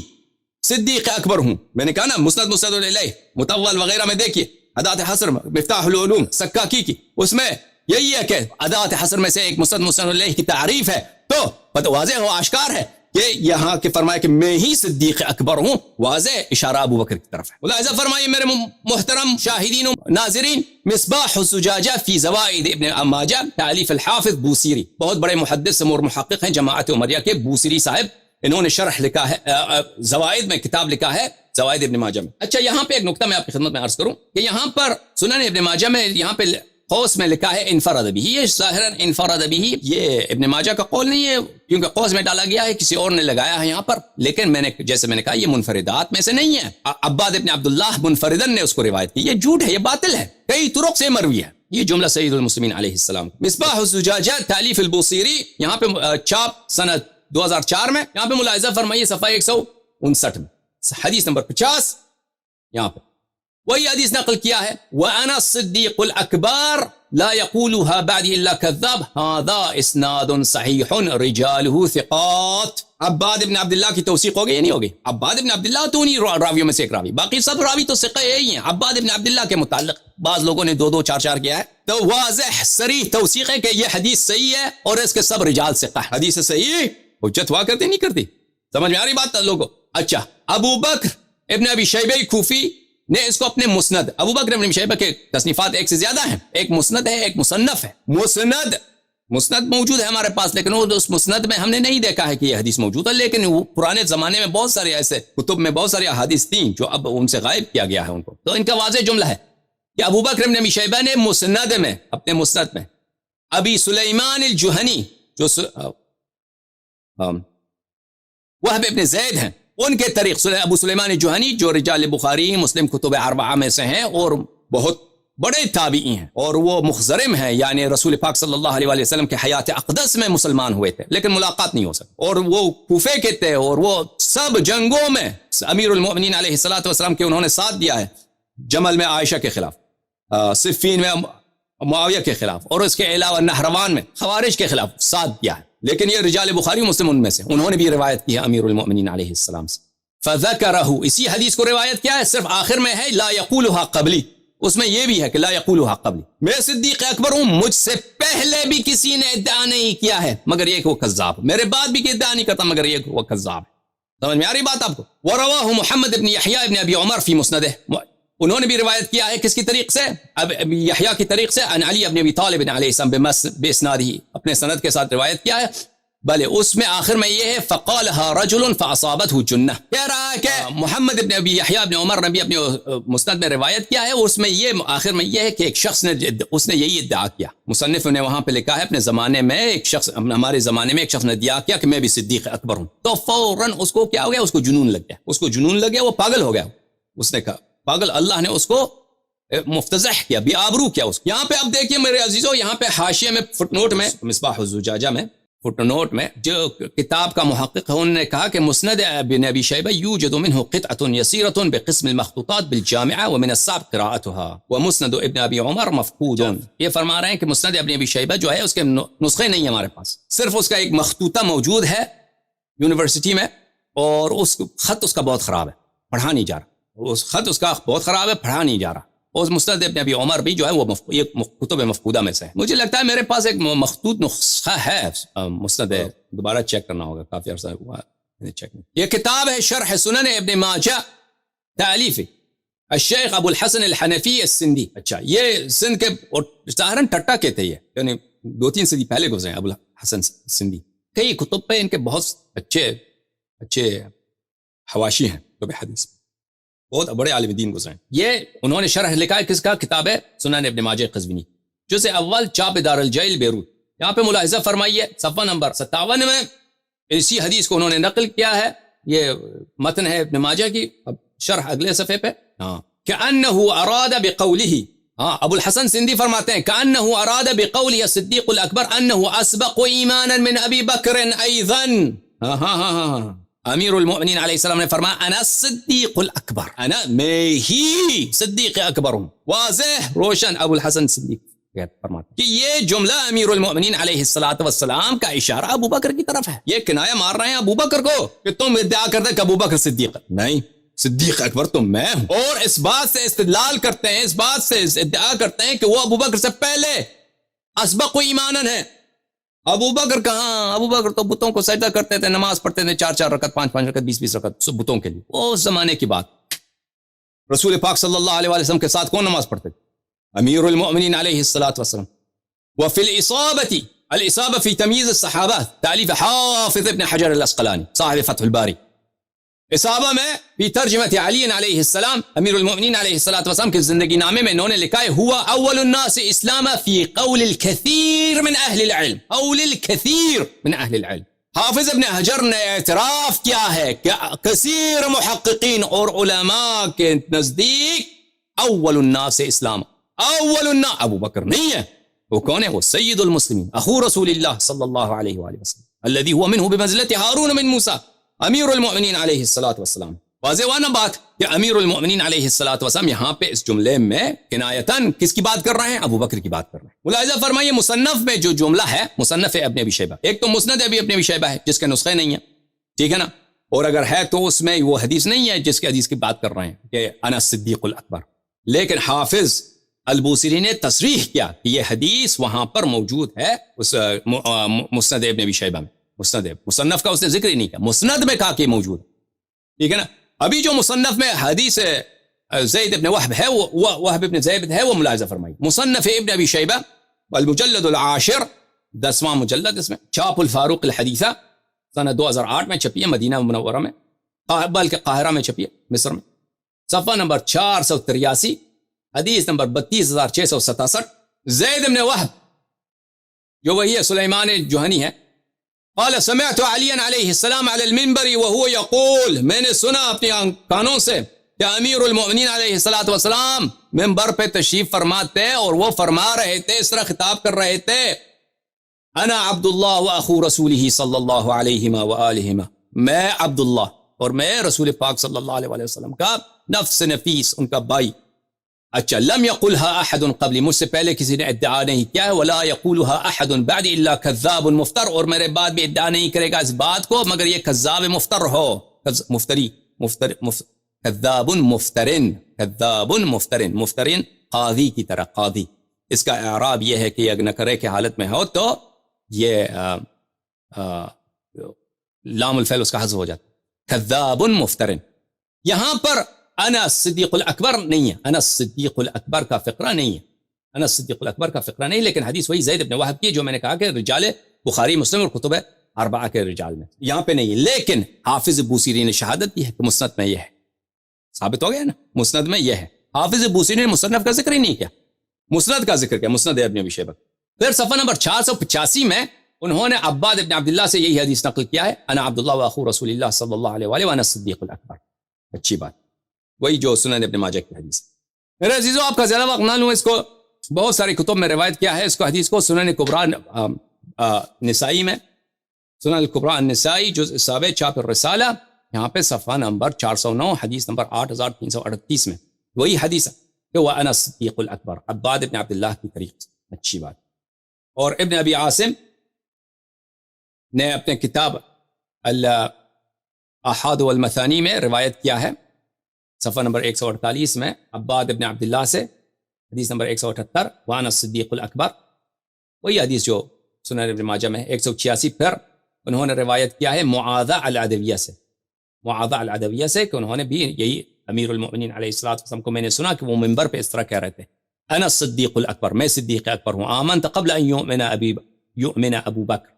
صدیق اکبر ہوں. میں نے کہا نا، مسند علیہ، مطول وغیرہ میں دیکھیے، ادات حصر، مفتاح العلوم سکاکی کی، اس میں یہی ہے کہ ادات حصر میں سے ایک مسند علیہ کی تعریف ہے. تو واضح و آشکار ہے کہ یہاں کے فرمایا کہ میں ہی صدیق اکبر ہوں، واضح اشارہ ابو بکر کی طرف ہے۔ ملاحظہ فرمائیے میرے محترم شاہدین و ناظرین، مصباح الزجاجہ فی زوائد ابن ماجہ تالیف الحافظ بوسیری، بہت بڑے محدث اور محقق ہیں جماعت عمریہ کے، بوسیری صاحب، انہوں نے شرح لکھا ہے زوائد میں، کتاب لکھا ہے زوائد ابن ماجہ میں۔ اچھا یہاں پہ ایک نقطہ میں آپ کی خدمت میں عرض کروں کہ یہاں پر سنن ابن ماجہ میں یہاں پہ قوس میں لکھا ہے انفرد بھی، یہ ظاہراً انفرد بھی، یہ ابن ماجہ کا قول نہیں ہے کیونکہ قوس میں ڈالا گیا ہے، کسی اور نے لگایا ہے یہاں پر، لیکن جیسے میں نے کہا یہ منفردات میں سے نہیں ہے۔ عباد ابن عبداللہ منفردن نے اس کو روایت کی، یہ جھوٹ ہے، یہ باطل ہے، کئی طرق سے مروی ہے یہ جملہ سید المسلمین علیہ السلام۔ مصباح الزجاجہ تالیف البوصیری، یہاں پہ چاپ سنت 2004 میں، یہاں پہ ملاحظہ فرمائیے صفحہ 159 میں، حدیث نمبر 50، یہاں پہ وہی حدیث نقل کیا ہے، وَأَنَا الصِّدِّيقُ الْأَكْبَرُ لَا يَقُولُهَا بَعْدِي إِلَّا كَذَّابٌ هَذَا إِسْنَادٌ صَحِيحٌ رِجَالُهُ ثِقَاتٌ۔ عباد ابن عبداللہ کی توثیق ہو گئی یا نہیں ہو گئی؟ عباد ابن عبداللہ تو انہی راویوں میں سے ایک راوی، باقی سب راوی تو ثقہ ہی ہیں۔ عباد ابن عبداللہ کے متعلق بعض لوگوں نے 2 4 کیا ہے، تو واضح صریح توثیق ہے کہ یہ حدیث صحیح ہے اور اس کے سب رجال ثقہ ہے۔ حدیث صحیح حجت ہوا کرتی نہیں کرتی؟ سمجھ میں آ رہی بات لوگوں؟ اچھا ابو بکر ابن ابی شیبہ کوفی نے اس کو اپنے مسند، ابو بکر ابن شیبہ کے تصنیفات ایک سے زیادہ ہیں، ایک مسند ہے ایک مصنف ہے، مسند موجود ہے ہمارے پاس، لیکن وہ اس مسند میں ہم نے نہیں دیکھا ہے کہ یہ حدیث موجود ہے، لیکن وہ پرانے زمانے میں بہت سارے ایسے کتب میں بہت ساری احادیث تھیں جو اب ان سے غائب کیا گیا ہے ان کو، تو ان کا واضح جملہ ہے کہ ابو بکر ابن ابی شیبہ نے مسند میں، اپنے مسند میں ابی سلیمان الجہنی جو وہب ابن زید ہیں، ان کے طریق ابو سلیمان جوہنی جو رجال بخاری مسلم کتب اربعہ میں سے ہیں اور بہت بڑے تابعی ہیں، اور وہ مخضرم ہیں، یعنی رسول پاک صلی اللہ علیہ وآلہ وسلم کے حیات اقدس میں مسلمان ہوئے تھے لیکن ملاقات نہیں ہو سکی، اور وہ کوفے کے تھے، اور وہ سب جنگوں میں امیر المؤمنین علیہ الصلوۃ والسلام کے انہوں نے ساتھ دیا ہے، جمل میں عائشہ کے خلاف، صفین میں معاویہ کے خلاف، اور اس کے علاوہ نہروان میں خوارج کے خلاف ساتھ دیا ہے، لیکن یہ رجال بخاری مسلم ان میں سے، انہوں نے بھی روایت کی ہے امیر المؤمنین علیہ السلام سے۔ فذکرہ، اسی حدیث کو روایت کیا ہے، صرف آخر میں ہے لا یقولها قبلی، اس میں یہ بھی ہے کہ لا یقولها قبلی، میں صدیق اکبر ہوں، مجھ سے پہلے بھی کسی نے ادعا نہیں کیا ہے مگر یہ کہ وہ کذاب، میرے بعد بھی کوئی ادعا نہیں کرتا مگر یہ کہ وہ کذاب ہے۔ سمجھ میں آ رہی بات آپ کو؟ ورواه محمد بن یحییٰ ابن ابی عمر فی مسندہ، انہوں نے بھی روایت کیا ہے کس کی طریق سے؟ اب یحییٰ کی طریق سے، عن علی ابن ابی طالب علیہ السلام باسنادہ، اپنے سند کے ساتھ روایت کیا ہے، بلے اس میں آخر میں یہ ہے فقالها رجل فاصابته جنہ، کہہ رہا ہے کہ محمد ابن ابی یحییٰ ابن عمر نبی اپنے مسند میں روایت کیا ہے، اس میں یہ آخر میں یہ ہے کہ ایک شخص نے اس نے یہی ادعا کیا، مصنف نے وہاں پہ لکھا ہے اپنے زمانے میں ایک شخص، ہمارے زمانے میں ایک شخص نے ادعا کیا کہ میں بھی صدیق اکبر ہوں، تو فوراً اس کو کیا ہو گیا، اس کو جنون لگ گیا، اس کو جنون لگ گیا، وہ پاگل ہو گیا، اس نے کہا پاگل، اللہ نے اس کو مفتضح کیا، بے آبرو کیا اس کو۔ یہاں پہ اب دیکھیے میرے عزیزو، یہاں پہ حاشیے میں فٹ نوٹ میں مصباح الزجاجہ میں فٹ نوٹ میں جو کتاب کا محقق ہے انہوں نے کہا کہ مسند ابن ابی شیبہ یوجد منه قطعة يسيرة بقسم المخطوطات بالجامعة ومن الصعب قراءتها ومسند ابن ابی عمر مفقود، یہ فرما رہے ہیں کہ مسند ابن ابی شیبہ جو ہے اس کے نسخے نہیں ہیں ہمارے پاس، صرف اس کا ایک مخطوطہ موجود ہے یونیورسٹی میں، اور اس خط اس کا بہت خراب ہے، پڑھا نہیں جا رہا، اس خط اس کا بہت خراب ہے، پڑھا نہیں جا رہا، اور مسند ابن ابی عمر بھی جو ہے وہ کتب مفقودہ میں سے ہے۔ مجھے لگتا ہے میرے پاس ایک مخطوط نسخہ ہے مسند، دوبارہ چیک کرنا ہوگا، کافی عرصہ ہوا چیک نہیں۔ یہ کتاب ہے شرح سنن ابن ماجہ تالیف الشیخ ابو الحسن الحنفی السندی۔ اچھا یہ سندھ کے ظاہراً ٹٹا کے تھے، یہ یعنی 2-3 صدی پہلے گزرے ابو الحسن السندی، کئی کتب پہ ان کے بہت اچھے حواشی ہیں کتب حدیث، بہت بڑے عالم دین گزرے ہیں۔ یہ انہوں نے شرح لکھا ہے کس کا؟ کتاب ہے سنن ابن ماجہ قزوینی، جزء اول، چاپ دار الجیل بیروت۔ یہاں پہ ملاحظہ فرمائیے صفحہ نمبر 57 میں اسی حدیث کو انہوں نے نقل کیا ہے، یہ متن ہے ابن ماجہ کی، اب شرح اگلے صفحے پہ، کأنہ اراد بقولہ، ابو الحسن سندی فرماتے ہیں کأنہ اراد بقولہ الصدیق الاکبر انہ اسبق ایمانا من ابی بکر ایضا، امیر المؤمنین علیہ السلام نے فرمایا انا الصدیق الاکبر، میں ہی صدیق اکبر ہوں، واضح روشن ابو الحسن صدیق فرماتے کہ یہ جملہ امیر المؤمنین علیہ السلام کا اشارہ ابو بکر کی طرف ہے، یہ کنایہ مار رہے ہیں ابو بکر کو کہ تم ادعا کرتے کہ ابو بکر صدیق، نہیں، صدیق اکبر تو میں ہوں، اور اس بات سے استدلال کرتے ہیں، اس بات سے ادعا کرتے ہیں کہ وہ ابو بکر سے پہلے اسبق ایمانا ہے، ابو بکر کہاں؟ ابو بکر تو بتوں کو سجدہ کرتے تھے، نماز پڑھتے تھے 4 رکعت 5 رکعت 20 رکعت بتوں کے لیے، وہ اس زمانے کی بات۔ رسول پاک صلی اللہ علیہ وسلم کے ساتھ کون نماز پڑھتے تھے؟ امیر المؤمنین علیہ الصلاۃ والسلام۔ وفی الإصابة في تمييز الصحابہ، تالیف حافظ ابن حجر العسقلانی صاحب فتح الباری، اصابہ میں فی ترجمۃ علی علیہ السلام امیر المؤمنین علیہ الصلاۃ والسلام کے زندگی نامے میں انہوں نے لکھا ہے ہوا اول الناس اسلاما فی قول الکثیر من اہل العلم، قول الکثیر من اہل العلم۔ حافظ ابن حجر نے اعتراف کیا ہے کہ کثیر محققین اور علماء کے نزدیک اول الناس اسلام، اول الناس ابو بکر نہیں ہے، وہ کون ہے؟ وہ سید المسلمین اخو رسول اللہ صلی اللہ علیہ وآلہ وسلم الذي هو منه بمنزلة ہارون من موسیٰ، امیر المؤمنین علیہ الصلاۃ والسلام۔ واضح ہوا نا بات کہ امیر المؤمنین علیہ الصلاۃ والسلام یہاں پہ اس جملے میں کنایتاً کس کی بات کر رہے ہیں؟ ابو بکر کی بات کر رہے ہیں۔ ملاحظہ فرمائیے مصنف میں جو جملہ ہے، مصنف ابن ابی شیبہ، ایک تو مسند ابن ابی شیبہ ہے جس کے نسخے نہیں ہیں، ٹھیک ہے نا، اور اگر ہے تو اس میں وہ حدیث نہیں ہے جس کے حدیث کی بات کر رہے ہیں کہ انا صدیق الاکبر، لیکن حافظ البوصیری نے تصریح کیا کہ یہ حدیث وہاں پر موجود ہے اس مسند ابن ابی شیبہ میں، مصنف کا اس نے ذکر ہی نہیں کیا، مسند میں کہا کہ موجود ہے، ٹھیک ہے نا۔ ابھی جو مصنف میں حدیث زید ابن وہب ہے، وہ وہب ابن زید ہے، وہ ملاحظہ فرمائی مصنف ابن ابی شیبہ والمجلد العاشر، 10واں مجلد، اس میں چھاپ الفاروق الحدیثہ سنہ 2008 میں چھپی ہے، مدینہ منورہ میں، بلکہ قاہرہ میں چھپی ہے، مصر میں، صفحہ نمبر 483، حدیث نمبر 32667۔ زید ابن وہب جو وہی ہے سلیمان جوہنی ہے، قال سمعت علی علیہ السلام علی المنبر وهو يقول، میں نے سنا اپنی کانوں سے کہ امیر المؤمنین علیہ الصلوۃ والسلام منبر پہ تشریف فرماتے اور وہ فرما رہے تھے، اس طرح خطاب کر رہے تھے، انا عبداللہ واخو رسولہ صلی اللہ علیہ وآلہ، میں عبداللہ اور میں رسول پاک صلی اللہ علیہ وسلم کا نفس نفیس، ان کا بھائی۔ اچھا، لم يقلها احد قبل، مجھ سے پہلے کسی نے ادعا نہیں کیا ہے، ولا يقولها احد بعد الا كذاب مفتر، اور میرے بعد بھی ادعا نہیں کرے گا اس بات کو مگر یہ کذاب مفتر ہو، مفتری، کذاب مفترن، کذاب مفترن، مفترن قاضی کی طرح، قاضی، اس کا اعراب یہ ہے کہ یہ نکرے کے حالت میں ہو تو یہ لام الفعل اس کا حذف ہو جاتا، کذاب مفترن۔ یہاں پر انا صدیق الاکبر نہیں ہے، انا صدیق الاکبر کا فقرہ نہیں ہے، انا صدیق الاکبر کا فقرہ نہیں، لیکن حدیث وہی زید ابن وہب کی جو میں نے کہا کہ رجال بخاری مسلم اور کتب اربعہ کے رجال میں، یہاں پہ نہیں ہے، لیکن حافظ بوصیری نے شہادت دی ہے کہ مسند میں یہ ہے، ثابت ہو گیا نا، مسند میں یہ ہے۔ حافظ بوصیری نے مصنف کا ذکر ہی نہیں کیا، مسند کا ذکر کیا، مسند ابن ابی شیبہ۔ پھر صفحہ نمبر 485 میں انہوں نے عباد ابن عبداللہ سے یہی حدیث نقل کیا ہے، انا عبداللہ واخو رسول اللہ صلی اللہ علیہ وآلہ وانا صدیق الاکبر۔ اچھی بات، وہی جو سنن ابن ماجہ کی حدیث۔ میرے عزیزو، آپ کا زیادہ وقت نہ لوں، اس کو بہت ساری کتب میں روایت کیا ہے، اس کو حدیث کو سنن کبریٰ نسائی میں، سنن کبریٰ النسائی جزء 7 چھاپ الرسالہ، یہاں پہ صفحہ نمبر 409 حدیث نمبر 8338 میں وہی حدیث ہے کہ وہ انا صدیق الاکبر، عباد ابن عبداللہ کی طریق سے۔ اچھی بات۔ اور ابن ابی عاصم نے اپنے کتاب الاحاد والمثانی میں روایت کیا ہے، صفحہ نمبر 148 میں، عباد ابن عبداللہ سے، حدیث نمبر 178، وانا صدیق الاکبر، وہی حدیث جو سنن ابن ماجہ میں 186۔ پھر انہوں نے روایت کیا ہے معاذہ العدویہ سے، معاذہ العدویہ سے، کہ انہوں نے بھی یہی امیر المؤمنین علیہ الصلوۃ والسلام کو میں نے سنا کہ وہ منبر پہ اس طرح کہہ رہے تھے، انا صدیق الاکبر، میں صدیق اکبر ہوں، آمنت قبل ان یؤمن ابو بکر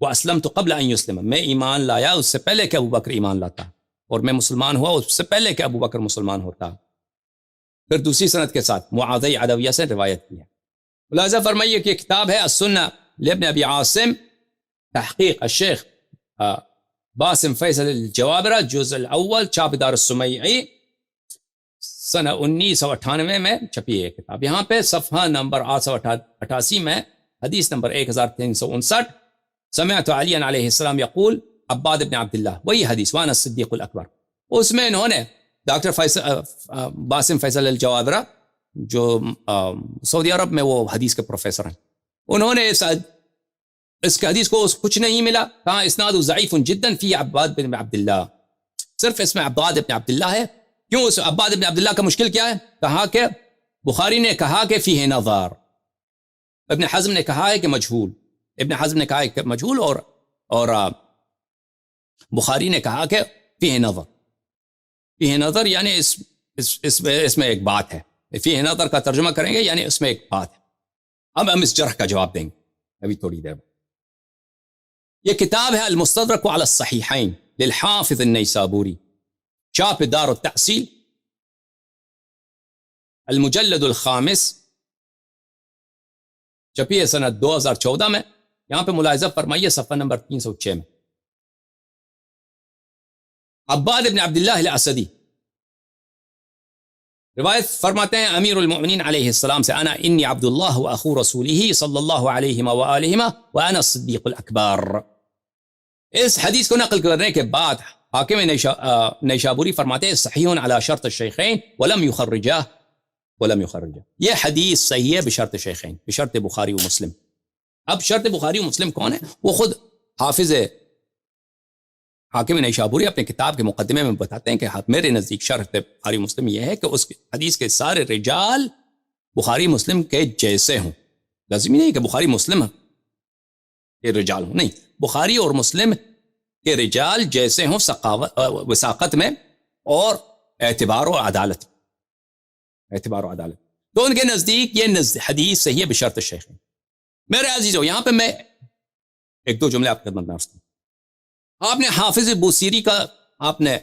واسلمت قبل ان یسلم، میں ایمان لایا اس سے پہلے کہ ابو بکر ایمان لاتا، اور میں مسلمان ہوا اس سے پہلے کہ ابو بکر مسلمان ہوتا۔ پھر دوسری سند کے ساتھ معاذہ عدویہ سے روایت کی ہے۔ ملاحظہ فرمائیے کہ کتاب ہے السنہ لابن ابی عاصم، تحقیق الشیخ باسم فیصل الجوابرہ، جزء الاول، چھاپ دار السمیعی، سنہ 1998 میں چھپی ہے کتاب۔ یہاں پہ صفحہ نمبر 888 میں حدیث نمبر 1359، سمعت علی علیہ السلام یقول، عباد ابن عبداللہ، وہی حدیث، وانا الصدیق الاکبر۔ اس میں انہوں نے ڈاکٹر باسم فیصل الجوابرہ جو سعودی عرب میں وہ حدیث کے پروفیسر ہیں، انہوں نے اس کے حدیث کو کچھ نہیں ملا، کہاں اسناد ضعیف جدا فی عباد بن عبداللہ، صرف اس میں عباد ابن عبداللہ ہے۔ کیوں اس عباد ابن عبداللہ کا مشکل کیا ہے؟ کہا کہ بخاری نے کہا کہ فیہ نظر، ابن حزم نے کہا ہے کہ مجہول، ابن حزم نے کہا کہ مجہول، اور بخاری نے کہا کہ فیہ نظر. فیہ نظر یعنی اس میں ایک بات ہے. فیہ نظر کا ترجمہ کریں گے یعنی اس میں ایک بات ہے. اب ہم اس جرح کا جواب دیں گے ابھی تھوڑی دیر میں. یہ کتاب ہے المستدرک علی الصحیحین للحافظ النیسابوری، چاپ دار التحصیل، المجلد الخامس، چھپی ہے سنت 2014 میں. یہاں پہ ملاحظہ فرمائیے صفحہ نمبر 306 میں. عباد ابن عبداللہ الاسدی روایت فرماتے ہیں امیر المؤمنین علیہ السلام سے، انا انی عبد اللہ واخو رسولہ صلی اللہ علیہ وآلہ وانا الصدیق الاکبر. اس حدیث کو نقل کرنے کے بعد حاکم نیشابوری فرماتے ہیں صحیح علی شرط الشیخین ولم یخرجہ. یہ حدیث صحیح ہے بشرط شیخین، بشرط بخاری و مسلم. اب شرط بخاری و مسلم کون ہے؟ وہ خود حافظ حاکم نیشابوری اپنے کتاب کے مقدمے میں بتاتے ہیں کہ میرے نزدیک شرط بخاری مسلم یہ ہے کہ اس حدیث کے سارے رجال بخاری مسلم کے جیسے ہوں. لازمی نہیں کہ بخاری مسلم کے رجال ہوں، نہیں، بخاری اور مسلم کے رجال جیسے ہوں وثاقت میں اور اعتبار و عدالت. تو ان کے نزدیک یہ حدیث صحیح ہے بشرط الشیخین. میرے عزیزو، یہاں پہ میں ایک دو جملے آپ کی خدمت میں عرض کروں. آپ نے حافظ بوسیری کا آپ نے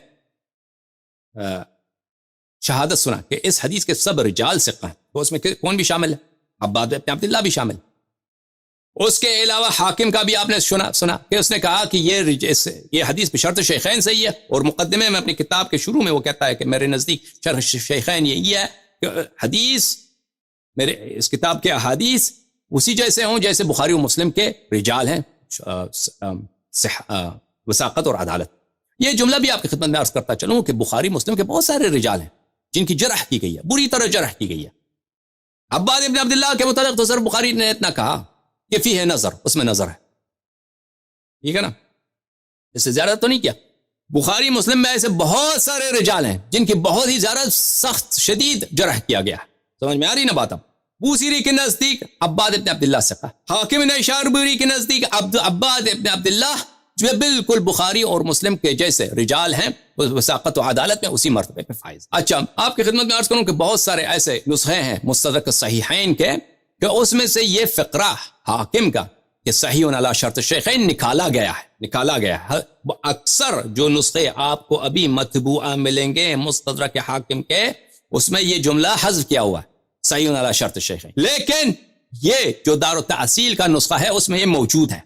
شہادت سنا کہ اس حدیث کے سب رجال ثقہ ہیں. تو اس میں کون بھی شامل ہے؟ عباد بن عبداللہ بھی شامل. اس کے علاوہ حاکم کا بھی آپ نے سنا کہ اس نے کہا کہ یہ حدیث بشرط شیخین صحیح ہے، اور مقدمے میں اپنی کتاب کے شروع میں وہ کہتا ہے کہ میرے نزدیک شرط شیخین یہی ہے کہ حدیث میرے اس کتاب کے احادیث اسی جیسے ہوں جیسے بخاری و مسلم کے رجال ہیں، وثاقت اور عدالت. یہ جملہ بھی آپ کی خدمت میں عرض کرتا چلوں کہ بخاری مسلم کے بہت سارے رجال ہیں جن کی جرح کی گئی ہے، بری طرح جرح کی گئی ہے. عباد ابن عبداللہ کے متعلق تو صرف بخاری نے اتنا کہا کہ فیہ نظر، اس میں نظر ہے، ٹھیک ہے نا، اس سے زیادہ تو نہیں کیا. بخاری مسلم میں ایسے بہت سارے رجال ہیں جن کی بہت ہی زیادہ سخت شدید جرح کیا گیا ہے. سمجھ میں آ رہی نا بات؟ اب بوسیری کے نزدیک عباد ابن عبداللہ ثقہ، حاکم نیشابوری کے نزدیک عباد ابن عبداللہ جو بالکل بخاری اور مسلم کے جیسے رجال ہیں، وثاقت و عدالت میں اسی مرتبے پہ فائز. اچھا، آپ کی خدمت میں عرض کروں کہ بہت سارے ایسے نسخے ہیں مستدرک الصحیحین کے کہ اس میں سے یہ فقرہ حاکم کا کہ صحیح علی شرط الشیخین نکالا گیا ہے. اکثر جو نسخے آپ کو ابھی مطبوعہ ملیں گے مستدرک حاکم کے، اس میں یہ جملہ حذف کیا ہوا ہے صحیح علی شرط الشیخین، لیکن یہ جو دار التحصیل کا نسخہ ہے اس میں یہ موجود ہے.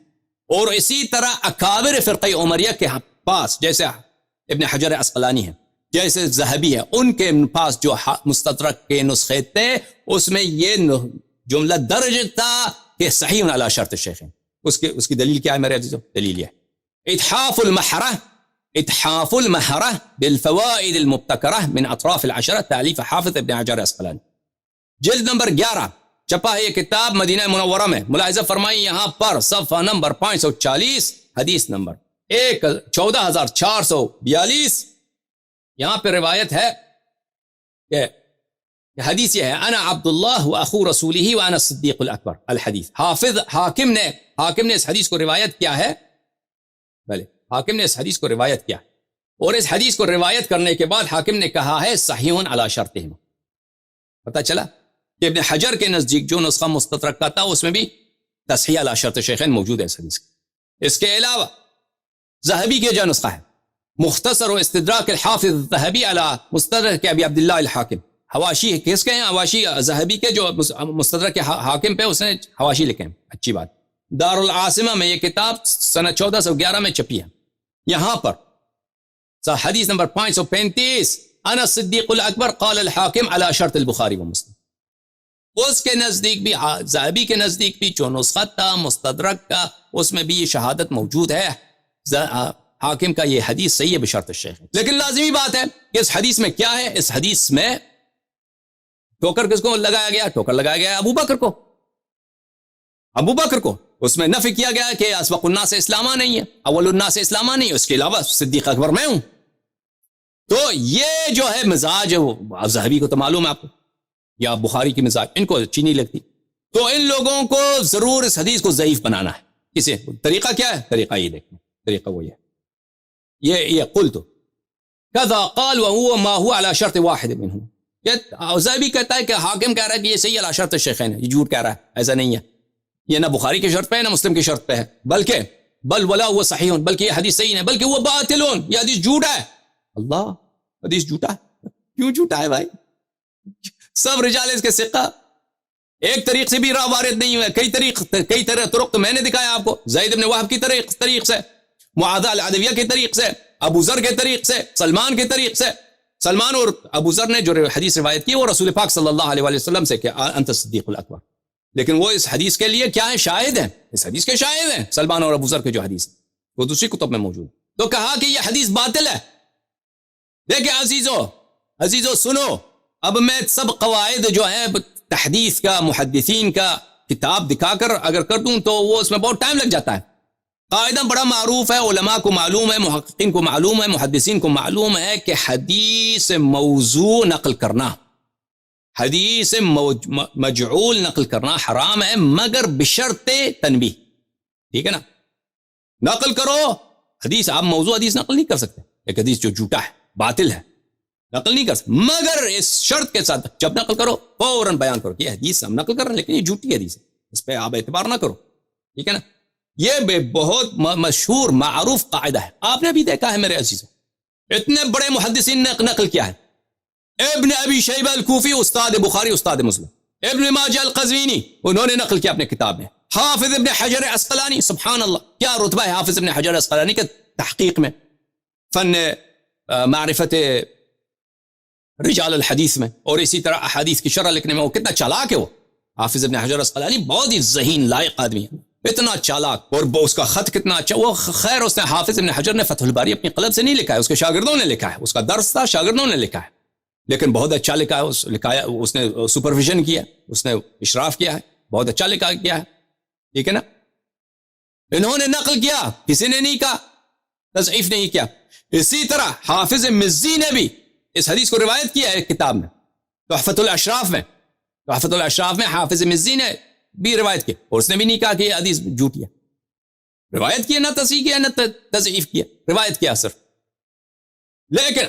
اور اسی طرح اکابر فرقہ عمریہ کے پاس جیسے ابن حجر عسقلانی ہے، جیسے ذہبی ہے، ان کے پاس جو مستدرک کے نسخے تھے اس میں یہ جملہ درج تھا کہ صحیح علی شرط الشیخین. اس کی دلیل کیا ہے میرے عزیزو؟ دلیل یہ اتحاف المحرہ بالفوائد المبتکرہ من اطراف العشرہ، تالیف حافظ ابن حجر عسقلانی، جلد نمبر 11، چھپا ہے یہ کتاب مدینہ منورہ میں. ملاحظہ فرمائی یہاں پر صفحہ نمبر 540، حدیث نمبر 14442. یہاں پہ روایت ہے کہ حدیث یہ ہے انا عبداللہ واخو رسولہ وانا الصدیق الاکبر الحدیث. حاکم نے اس حدیث کو روایت کیا ہے، حاکم نے اس حدیث کو روایت کیا، اور اس حدیث کو روایت کرنے کے بعد حاکم نے کہا ہے صحیح علی شرطہم. پتہ چلا کہ ابن حجر کے نزدیک جو نسخہ مستدرک کا تھا اس میں بھی تصحیح علی شرط شیخین موجود ہے اس حدیث. اس کے علاوہ ذہبی کے جو نسخہ ہے مختصر و استدراک الحافظ الذہبی علی مستدرک ابی عبداللہ الحاکم، حواشی کس کے ہیں؟ حواشی ذہبی کے جو مستدرک حاکم پہ اس نے حواشی لکھے ہیں. اچھی بات. دار العاصمہ میں یہ کتاب سنہ 1411 میں چھپی ہے. یہاں پر حدیث نمبر 535 انا الصدیق الاکبر قال الحاکم علی شرط البخاری و مسلم. اس کے نزدیک بھی، ذہبی کے نزدیک بھی جو نسخہ تھا مستدرک کا اس میں بھی یہ شہادت موجود ہے حاکم کا یہ حدیث صحیح ہے بشرط الشیخ. لیکن لازمی بات ہے کہ اس حدیث میں کیا ہے؟ اس حدیث میں ٹوکر کس کو لگایا گیا؟ ٹوکر لگایا گیا ابو بکر کو. اس میں نفی کیا گیا کہ اسبق الناس اسلاما نہیں ہے، اول الناس اسلاما نہیں، اس کے علاوہ صدیق اکبر میں ہوں. تو یہ جو ہے مزاج ہے وہ ذہبی کو تو معلوم ہے آپ کو، یا بخاری کی مزاج ان کو اچھی نہیں لگتی. تو ان لوگوں کو ضرور اس حدیث کو ضعیف بنانا ہے. کسی طریقہ کیا ہے؟ طریقہ یہ دیکھیں، طریقہ وہ یہ قلت کذا قال وهو ما هو على شرط واحد منهم. زہبی کہتا ہے کہ حاکم کہہ رہا ہے کہ یہ صحیح علی شرط الشیخین ہے، یہ جھوٹ کہہ رہا ہے، ایسا نہیں ہے، یہ نہ بخاری کی شرط پہ ہے نہ مسلم کی شرط پہ ہے، بلکہ بل ولا هو صحیح، بلکہ یہ حدیث صحیح ہے، بلکہ وہ باطل، یہ حدیث جھوٹا ہے. اللہ، حدیث جھوٹا ہے؟ کیوں جھوٹا ہے بھائی؟ سب رجال اس کے ثقہ، ایک طریق سے بھی راہ وارد نہیں ہوئے، کئی طرق تو میں نے دکھایا آپ کو، زید بن وہب کی طریق سے، معاذ العدویہ کے طریق سے، ابو ذر کے طریق سے، سلمان کے طریق سے. سلمان اور ابو ذر نے جو حدیث روایت کی وہ رسول پاک صلی اللہ علیہ وسلم سے کہ انت صدیق الاکبر، لیکن وہ اس حدیث کے لیے کیا ہے؟ شاہد ہیں، اس حدیث کے شاہد ہیں. سلمان اور ابو ذر کے جو حدیث ہے وہ دوسری کتب میں موجود ہے. تو کہا کہ یہ حدیث باطل ہے. دیکھیں عزیزو سنو، اب میں سب قواعد جو ہیں تحدیث کا، محدثین کا کتاب دکھا کر اگر کر دوں تو وہ اس میں بہت ٹائم لگ جاتا ہے. قاعدہ بڑا معروف ہے، علماء کو معلوم ہے، محققین کو معلوم ہے، محدثین کو معلوم ہے کہ حدیث موضوع نقل کرنا، حدیث مجعول نقل کرنا حرام ہے، مگر بشرط تنبیہ. ٹھیک ہے نا؟ نقل کرو حدیث، آپ موضوع حدیث نقل نہیں کر سکتے، ایک حدیث جو جھوٹا ہے، باطل ہے، نقل نہیں کر سکتے، مگر اس شرط کے ساتھ جب نقل کرو فوراً بیان کرو کہ یہ حدیث ہم نقل کر رہے ہیں لیکن یہ جھوٹی حدیث ہے، اس پہ آپ اعتبار نہ کرو. ٹھیک ہے نا؟ یہ بہت مشہور معروف قاعدہ ہے، آپ نے بھی دیکھا ہے میرے عزیز. اتنے بڑے محدثین نے نقل کیا ہے، ابن ابی شیبہ الکوفی استاد بخاری استاد مسلم، ابن ماجہ القزوینی انہوں نے نقل کیا اپنے کتاب میں، حافظ ابن حجر عسقلانی، سبحان اللہ کیا رتبہ ہے حافظ ابن حجر عسقلانی کے تحقیق میں، فن معرفت رجال الحدیث میں، اور اسی طرح احادیث کی شرح لکھنے میں وہ کتنا چالاک ہے. وہ حافظ ابن حجر عسقلانی بہت ہی ذہین لائق آدمی ہے، اتنا چالاک، اور اس کا خط کتنا اچھا. وہ خیر اس نے حافظ ابن حجر نے فتح الباری اپنی قلم سے نہیں لکھا ہے، اس کے شاگردوں نے لکھا ہے، اس کا درس تھا، شاگردوں نے لکھا ہے، لیکن بہت اچھا لکھا ہے، اس نے سپرویژن کیا، اس نے اشراف کیا ہے، بہت اچھا لکھا کیا ہے. ٹھیک ہے نا؟ انہوں نے نقل کیا، کسی نے نہیں کہا، تضعیف نہیں کیا. اسی طرح حافظ مزی نے بھی اس حدیث کو روایت کیا ہے کتاب میں، تحفۃ الاشراف میں حافظ مزی نے بھی روایت کی، اور اس نے بھی نہیں کہا کہ یہ حدیث جھوٹی ہے، روایت کیا، نہ تصحیح کیا نہ تضعیف کیا، روایت کیا صرف. لیکن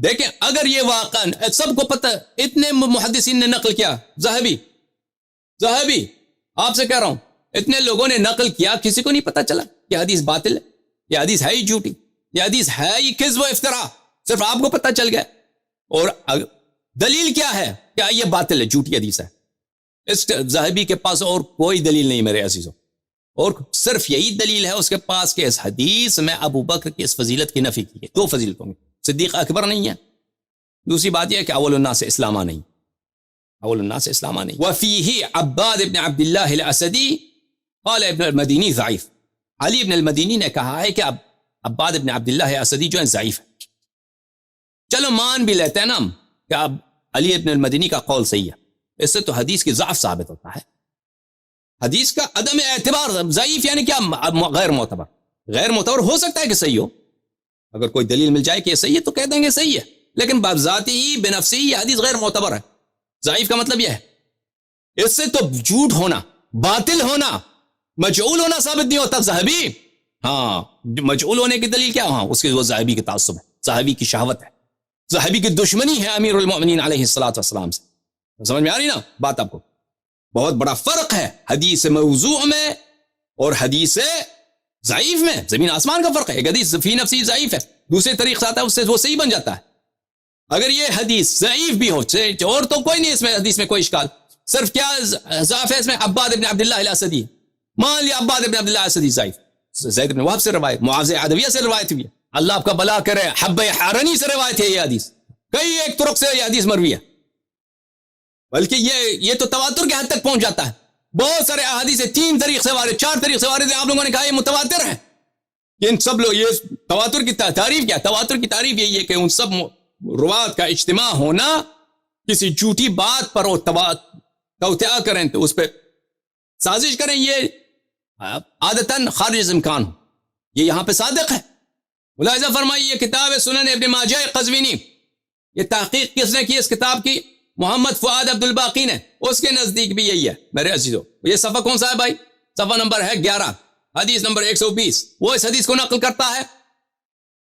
دیکھیں اگر یہ واقعا سب کو پتہ، اتنے محدثین نے نقل کیا، زہبی آپ سے کہہ رہا ہوں، اتنے لوگوں نے نقل کیا، کسی کو نہیں پتہ چلا کہ حدیث باطل ہے، یہ حدیث ہے ہی جھوٹی، یہ حدیث ہے ہی کذب و افتراء، صرف آپ کو پتہ چل گیا. اور دلیل کیا ہے کہ یہ باطل ہے، جھوٹی حدیث ہے؟ اس زاہبی کے پاس اور کوئی دلیل نہیں میرے عزیزوں، اور صرف یہی دلیل ہے اس کے پاس کہ اس حدیث میں ابو بکر کی اس فضیلت کی نفی کی ہے. دو فضیلتوں میں صدیق اکبر نہیں ہے، دوسری بات یہ ہے کہ اول الناس اسلاما نہیں، وفیہ عباد ابن عبداللہ الاسدی قال ابن المدینی ضعیف. علی ابن المدینی نے کہا ہے کہ عباد ابن عبداللہ اسدی جو ہے ضعیف ہے. چلو مان بھی لیتے ہیں نا کہ اب علی ابن المدینی کا قول صحیح ہے، اس سے تو حدیث کی ضعف ثابت ہوتا ہے، حدیث کا عدم اعتبار. ضعیف یعنی کیا؟ غیر معتبر ہو سکتا ہے کہ صحیح ہو، اگر کوئی دلیل مل جائے کہ یہ صحیح ہے تو کہہ دیں گے صحیح ہے، لیکن بذاتی ہی بنفسی ہی یہ حدیث غیر معتبر ہے. ضعیف کا مطلب یہ ہے اس سے تو جھوٹ ہونا، باطل ہونا، مجعول ہونا ثابت نہیں ہوتا. زاہبی ہاں مجعول ہونے کی دلیل کیا؟ ہاں اس کے وہ زاہبی کے تعصب ہے، زاہبی کی شہوت ہے، زاہبی کی دشمنی ہے امیر المؤمنین علیہ الصلوۃ والسلام سے. سمجھ میں آ رہی نا بات؟ آپ کو بہت بڑا فرق ہے حدیث موضوع میں اور حدیث ضعیف میں، زمین آسمان کا فرق ہے. ایک حدیث فی نفسی ضعیف ہے، دوسرے طریق سے آتا ہے اس سے وہ صحیح بن جاتا ہے. اگر یہ حدیث ضعیف بھی ہو اور تو کوئی نہیں اس میں حدیث میں کوئی اشکال، صرف کیا ضعف ہے اس میں؟ عباد ابن عبداللہ الاسدی. مان لیا عباد ابن عبداللہ الاسدی ضعیف، زید بن وہب سے روایت، معاذ عدویہ سے روایت ہوئی ہے، اللہ آپ کا بھلا کرے، حب حارنی سے روایت ہے یہ حدیث، کئی ایک طرق سے یہ حدیث مروی ہے، بلکہ یہ تو تواتر کے حد تک پہنچ جاتا ہے. بہت سارے احادیث 3 طریق سے وارد، 4 طریق سے وارد ہیں، آپ لوگوں نے کہا یہ متواتر ہے. ان سب لوگ یہ تواتر کی تعریف کیا؟ تواتر کی تعریف یہی ہے کہ ان سب روات کا اجتماع ہونا، کسی جھوٹی بات پر وہ توطئہ کریں تو اس پہ سازش کریں، یہ عادتاً خارج امکان ہو، یہ یہاں پہ صادق ہے. ملاحظہ فرمائیے یہ کتاب ہے سنن ابن ماجہ قزوینی، یہ تحقیق کس نے کی اس کتاب کی؟ محمد فؤاد عبد الباقی نے، اس کے نزدیک بھی یہی ہے میرے عزیزو. یہ صفحہ کون سا ہے بھائی؟ صفحہ نمبر ہے 11. حدیث نمبر 120 وہ اس حدیث کو نقل کرتا ہے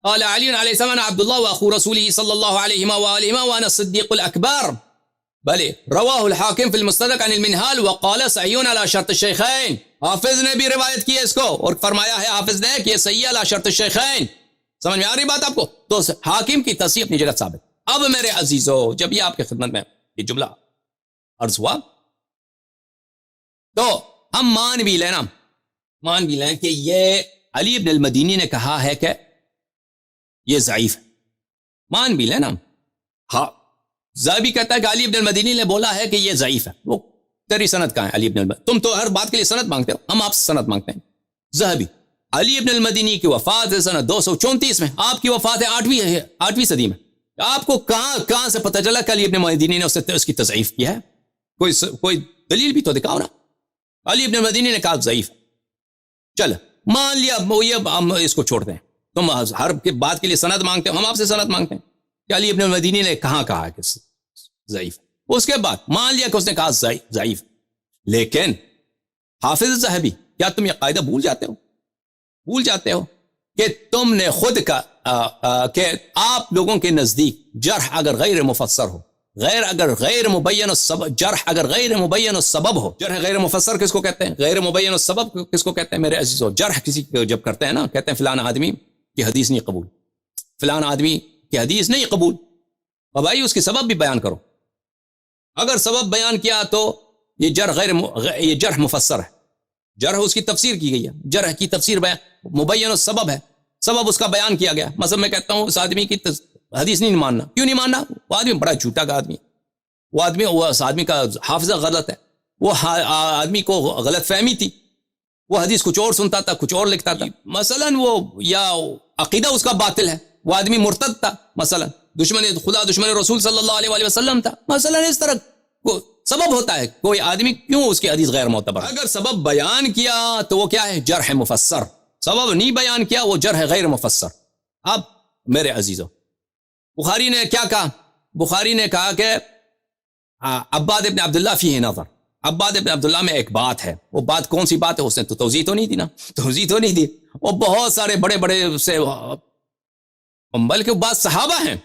قال علی علیہ السلام عبد الله واخو رسوله صلى الله عليه وآله وانا الصديق الاكبر بلے رواه الحاکم فی المستدرک عن المنہال وقال صحیح علی شرط الشیخین. حافظ نے بھی روایت کی ہے اس کو اور فرمایا ہے حافظ نے کہ یہ صحیح علی شرط الشیخین. سمجھ میں آ رہی بات آپ کو؟ تو حاکم کی تصحیح اپنی جگہ ثابت. اب میرے عزیزو جب یہ آپ کے خدمت میں یہ جملہ عرض ہوا تو ہم مان بھی لیں کہ یہ علی ابن المدینی نے کہا ہے کہ یہ ضعیف ہے. مان بھی لینا. ہاں زاہبی کہتا ہے کہ علی ابن المدینی نے بولا ہے کہ یہ ضعیف ہے. وہ تیری سند کہاں ہے علی ابن المدینی؟ تم تو ہر بات کے لیے سند مانگتے ہو, ہم آپ سے سند مانگتے ہیں. زاہبی علی ابن المدینی کی وفات ہے سنہ 234 میں, آپ کی وفات ہے 8ویں صدی میں. آپ کو کہاں سے پتہ چلا کہ علی ابن المدینی نے اس کی تضعیف کیا ہے؟ کوئی دلیل بھی تو دکھاؤ نا. علی ابن المدینی نے کہا ضعیف. چل مان لیا یہ ہم اس کو چھوڑ دیں. تم ہر بات کے لیے سند مانگتے ہو, ہم آپ سے سند مانگتے ہیں کہ علی ابن المدینی نے کہا کہ ضعیف. اس کے بعد مان لیا کہ اس نے کہا ضعیف. لیکن حافظ ذہبی کیا تم یہ قاعدہ بھول جاتے ہو کہ تم نے خود کہا کہ آپ لوگوں کے نزدیک جرح اگر غیر مفسر ہو, اگر غیر مبین السبب, جرح اگر غیر مبین السبب ہو. جرح غیر مفسر کس کو کہتے ہیں؟ غیر مبین السبب کس کو کہتے ہیں میرے عزیزو؟ جرح کسی جب کرتے ہیں نا, کہتے ہیں فلانا آدمی کی حدیث نہیں قبول, فلانا آدمی کی حدیث نہیں قبول. اور بھائی اس کی سبب بھی بیان کرو. اگر سبب بیان کیا تو یہ جرح مفسر ہے. جرح اس کی تفسیر کی گئی ہے. جرح کی تفسیر مبین السبب ہے, سبب اس کا بیان کیا گیا. مثلا میں کہتا ہوں اس آدمی کی حدیث نہیں ماننا. کیوں نہیں ماننا؟ وہ آدمی بڑا جھوٹا کا آدمی, وہ اس آدمی کا حافظہ غلط ہے, وہ آدمی کو غلط فہمی تھی, وہ حدیث کچھ اور سنتا تھا, کچھ اور لکھتا تھا. مثلا وہ یا عقیدہ اس کا باطل ہے, وہ آدمی مرتد تھا, مثلا دشمن خدا دشمن رسول صلی اللہ علیہ وسلم تھا. مثلا اس طرح کو سبب ہوتا ہے. کوئی آدمی کیوں اس کی حدیث غیر معتبر؟ اگر سبب بیان کیا تو وہ کیا ہے؟ جرح مفسر. سبب نہیں بیان کیا وہ جرح غیر مفسر. اب میرے عزیزو بخاری نے کیا کہا؟ بخاری نے کہا کہ عباد ابن عبداللہ فیہ نظر. عباد ابن عبداللہ میں ایک بات ہے. وہ بات کون سی بات ہے؟ اس نے تو توضیح تو نہیں دی نا, توضیح تو نہیں دی. وہ بہت سارے بڑے سے بلکہ بعض صحابہ ہیں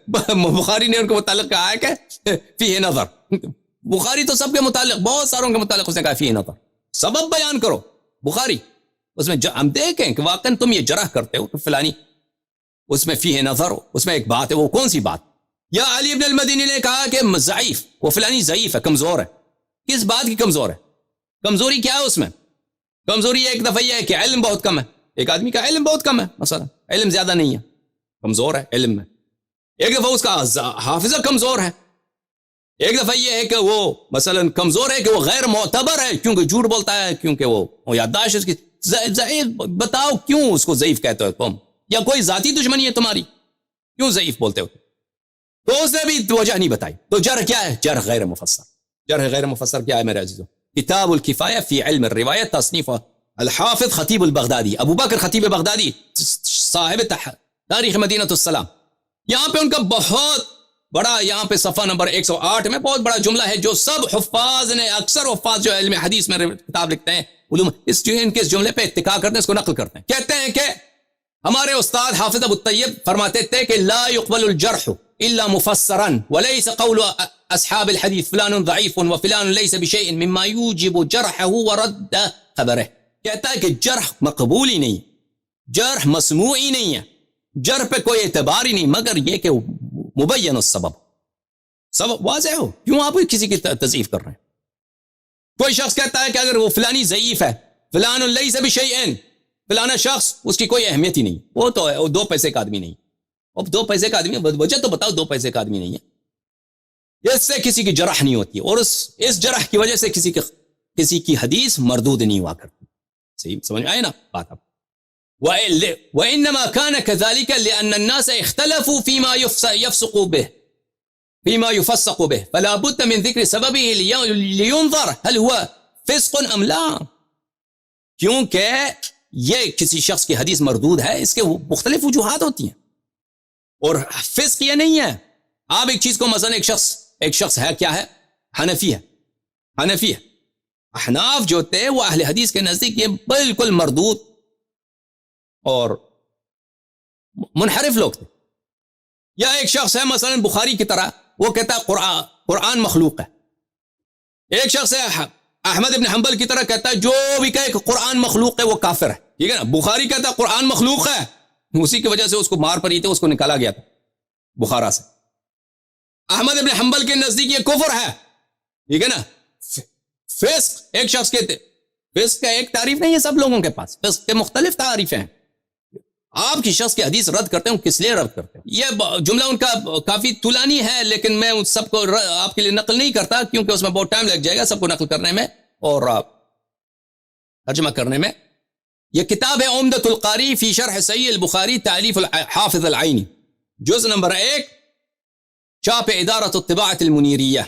بخاری نے ان کو متعلق کہا ہے کہ فیہ نظر. بخاری تو سب کے متعلق, بہت ساروں کے متعلق اس نے کہا فیہ نظر. سبب بیان کرو. بخاری اس میں ہم دیکھیں کہ واقعا تم یہ جرح کرتے ہو کہ فلانی اس میں فیہ نظر ہو, اس میں ایک بات ہے. وہ کون سی بات؟ یا علی ابن المدینی نے کہا کہ ضعیف, وہ فلانی ضعیف ہے, کمزور ہے. کس بات کی کمزور ہے؟ کمزوری کیا ہے اس میں؟ کمزوری ایک دفعہ یہ ہے کہ علم بہت کم ہے. ایک آدمی کا علم بہت کم ہے, مثلا علم زیادہ نہیں ہے, کمزور ہے علم میں. ایک دفعہ اس کا حافظہ کمزور ہے. ایک دفعہ یہ ہے کہ وہ مثلا کمزور ہے کہ وہ غیر معتبر ہے کیونکہ جھوٹ بولتا ہے, کیونکہ وہ یادداشت اس کی ضعیف. بتاؤ کیوں اس کو ضعیف کہتے ہو تم؟ یا کوئی ذاتی دشمنی ہے تمہاری؟ کیوں ضعیف بولتے ہو؟ تو اس نے بھی وجہ نہیں بتائی. تو جرح کیا ہے؟ جرح غیر مفسر. جرح غیر مفسر کیا ہے میرے عزیزو؟ کتاب الکفایہ فی علم الروایت, تصنیف الحافظ خطیب البغدادی, ابو بکر خطیب بغدادی, صاحب تاریخ مدینہ السلام. یہاں پہ ان کا بہت بڑا, یہاں پہ صفحہ نمبر 108 میں بہت بڑا جملہ ہے جو سب حفاظ نے, اکثر حفاظ جو علم حدیث میں کتاب لکھتے ہیں علوم, ان کے اس جملے پہ اتکا کرتے ہیں, اس کو نقل کرتے ہیں. کہتے ہیں کہ ہمارے استاد حافظ ابو الطیب فرماتے تھے کہ لا يقبل الجرح الا مفسرا وليس قول اصحاب الحديث فلان ضعيف وفلان ليس بشيء مما يوجب جرحه ورد خبره. کہتا ہے کہ جرح مقبول ہی نہیں, جرح مسموع ہی نہیں ہے, جرح پہ کوئی اعتبار ہی نہیں مگر یہ کہ مبین السبب, سبب واضح ہو. کیوں آپ کسی کی تضعیف کر رہے ہیں؟ کوئی شخص کہتا ہے کہ اگر وہ فلانی ضعیف ہے, فلان ليس بشيء, فلانا شخص اس کی کوئی اہمیت ہی نہیں, وہ تو ہے, وہ 2 پیسے کا آدمی نہیں. اب 2 پیسے کا آدمی, وجہ تو بتاؤ 2 پیسے کا آدمی نہیں ہے. اس سے کسی کی جرح نہیں ہوتی, اور اس جرح کی وجہ سے کسی کی حدیث مردود نہیں ہوا کرتی. صحیح سمجھ آئے نا بات اب؟ وَإِنَّمَا كَانَ كَذَلِكَ لِأَنَّ النَّاسَ اخْتَلَفُوا فِيمَا يَفْسُقُ بِهِ فِيمَا يُفَسَّقُ بِهِ فَلَا بُدَّ مِنْ ذِكْرِ سَبَبِهِ لِيُنْظَرَ هل هو فسق ام لا. کیونکہ یہ کسی شخص کی حدیث مردود ہے, اس کے مختلف وجوہات ہوتی ہیں, اور فسق یہ نہیں ہے. آپ ایک چیز کو مثلا ایک شخص ہے, کیا ہے؟ حنفی ہے. احناف جو تھے وہ اہل حدیث کے نزدیک یہ بالکل مردود اور منحرف لوگ تھے. یا ایک شخص ہے مثلا بخاری کی طرح, وہ کہتا ہے قرآن مخلوق ہے. ایک شخص ہے احمد ابن حنبل کی طرح کہتا ہے جو بھی کہے کہ قرآن مخلوق ہے وہ کافر ہے. ٹھیک ہے نا. بخاری کہتا ہے قرآن مخلوق ہے, اسی کی وجہ سے اس کو مار پڑی تھی, اس کو نکالا گیا تھا بخارا سے. احمد ابن حنبل کے نزدیک یہ کفر ہے. ٹھیک ہے نا. فسق, ایک شخص کہتے فسق کا ایک تعریف نہیں ہے سب لوگوں کے پاس, فسق کے مختلف تعریفیں ہیں. آپ کی شخص کی حدیث رد کرتے ہیں, کس لیے رد کرتے ہیں؟ یہ جملہ ان کا کافی طولانی ہے, لیکن میں ان سب کو آپ کے لیے نقل نہیں کرتا کیونکہ اس میں بہت ٹائم لگ جائے گا سب کو نقل کرنے میں اور ترجمہ کرنے میں. یہ کتاب ہے عمدۃ القاری فی شرح صحیح البخاری تالیف الحافظ العینی, جز نمبر 1, چاپ ادارۃ الطباعۃ المنیریہ.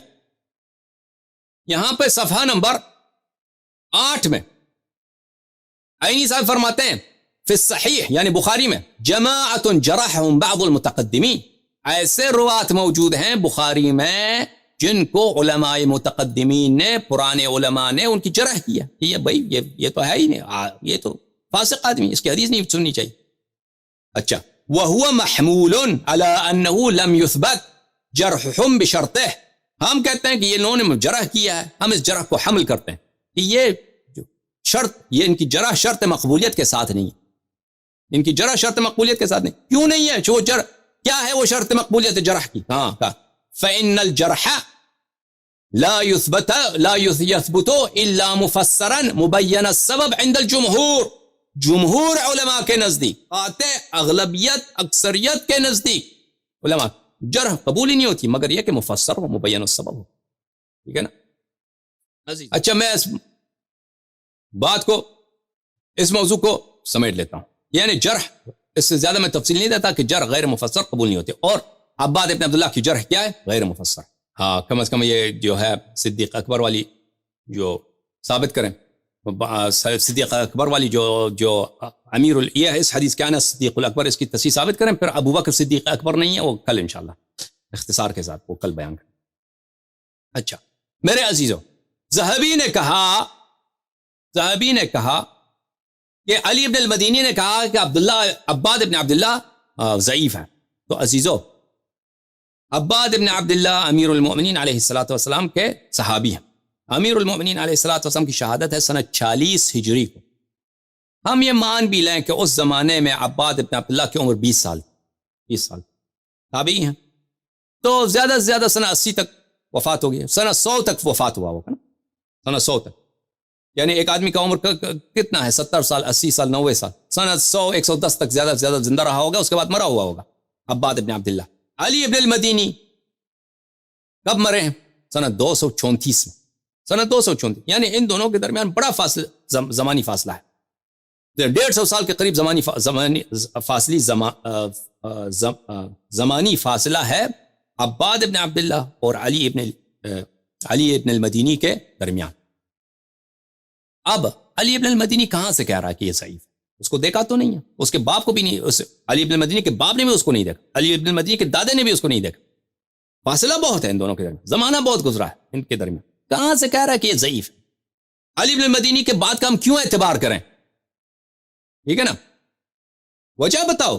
یہاں پہ صفحہ نمبر 8 میں عینی صاحب فرماتے ہیں فی الصحیح یعنی بخاری میں جماعت جرحهم بعض المتقدمین, ایسے روات موجود ہیں بخاری میں جن کو علماء متقدمین نے, پرانے علماء نے ان کی جرح کیا. یہ بھائی یہ تو ہے ہی نہیں, یہ تو فاسق آدمی, اس کی حدیث نہیں سننی چاہیے. اچھا, وهو محمول على انه لم يثبت جرحهم بشرطه, ہم کہتے ہیں کہ یہ انہوں نے جرح کیا ہے, ہم اس جرح کو حمل کرتے ہیں کہ یہ شرط, یہ ان کی جرح شرط مقبولیت کے ساتھ نہیں ہے. ان کی جرح شرط مقبولیت کے ساتھ نہیں. کیوں نہیں ہے؟ جو جرح کیا ہے وہ شرط مقبولیت جرح کی؟ ہاں کہا فإن الجرح لا يثبت الا مفسرا مبين السبب عند الجمهور. جمہور علماء کے نزدیک, قاطع اغلبیت اکثریت کے نزدیک علماء جرح قبول ہی نہیں ہوتی مگر یہ کہ مفسر ہو, مبین السبب ہو. ٹھیک ہے نا. اچھا, میں اس بات کو, اس موضوع کو سمیٹ لیتا ہوں. یعنی جرح, اس سے زیادہ میں تفصیل نہیں دیتا کہ جرح غیر مفسر قبول نہیں ہوتے. اور عباد ابن عبداللہ کی جرح کیا ہے؟ غیر مفسر. ہاں, کم از کم یہ جو ہے صدیق اکبر والی جو ثابت کریں, صدیق اکبر والی جو امیر یہ ہے اس حدیث کے آنا صدیق الاکبر, اس کی تصحیح ثابت کریں. پھر ابو بکر صدیق اکبر نہیں ہے, وہ کل انشاءاللہ اختصار کے ساتھ وہ کل بیان کریں. اچھا میرے عزیزوں, ذہبی نے کہا کہ علی ابن المدینی نے کہا کہ عباد ابن عبداللہ ضعیف ہے. تو عزیزو, عباد ابن عبداللہ امیر المؤمنین علیہ الصلوۃ والسلام کے صحابی ہیں. امیر المؤمنین علیہ الصلوۃ والسلام کی شہادت ہے سنہ 40 ہجری کو. ہم یہ مان بھی لیں کہ اس زمانے میں عباد ابن عبداللہ کی عمر 20 سال تابعی ہیں, تو زیادہ سے زیادہ سنہ 80 تک وفات ہو گئی, سنہ 100 تک وفات ہوا ہوگا نا, سنہ 100 تک. یعنی ایک آدمی کا عمر کتنا ہے؟ 70 سال, 80 سال, 90 سال. سنہ 100 110 تک زیادہ سے زیادہ زندہ رہا ہوگا, اس کے بعد مرا ہوا ہوگا عباد ابن عبداللہ. علی ابن المدینی کب مرے ہیں؟ سنہ 234 میں. سنہ 234, یعنی ان دونوں کے درمیان بڑا زمانی فاصلہ ہے. 150 سال کے قریب زمانی فاصلہ ہے عباد ابن عبداللہ اور علی ابن المدینی کے درمیان. اب علی ابن المدینی کہاں سے کہہ رہا ہے کہ یہ ضعیف ہے؟ اس کو دیکھا تو نہیں ہے, اس کے باپ کو بھی نہیں, علی ابن المدینی کے باپ نے بھی اس کو نہیں دیکھا, علی ابن المدینی کے دادے نے بھی اس کو نہیں دیکھا. فاصلہ بہت ہے ان دونوں کے درمیان, زمانہ بہت گزرا ہے ان کے درمیان. کہاں سے کہہ رہا ہے کہ یہ ضعیف ہے؟ علی ابن المدینی کے بعد کا ہم کیوں اعتبار کریں؟ ٹھیک ہے نا, وجہ بتاؤ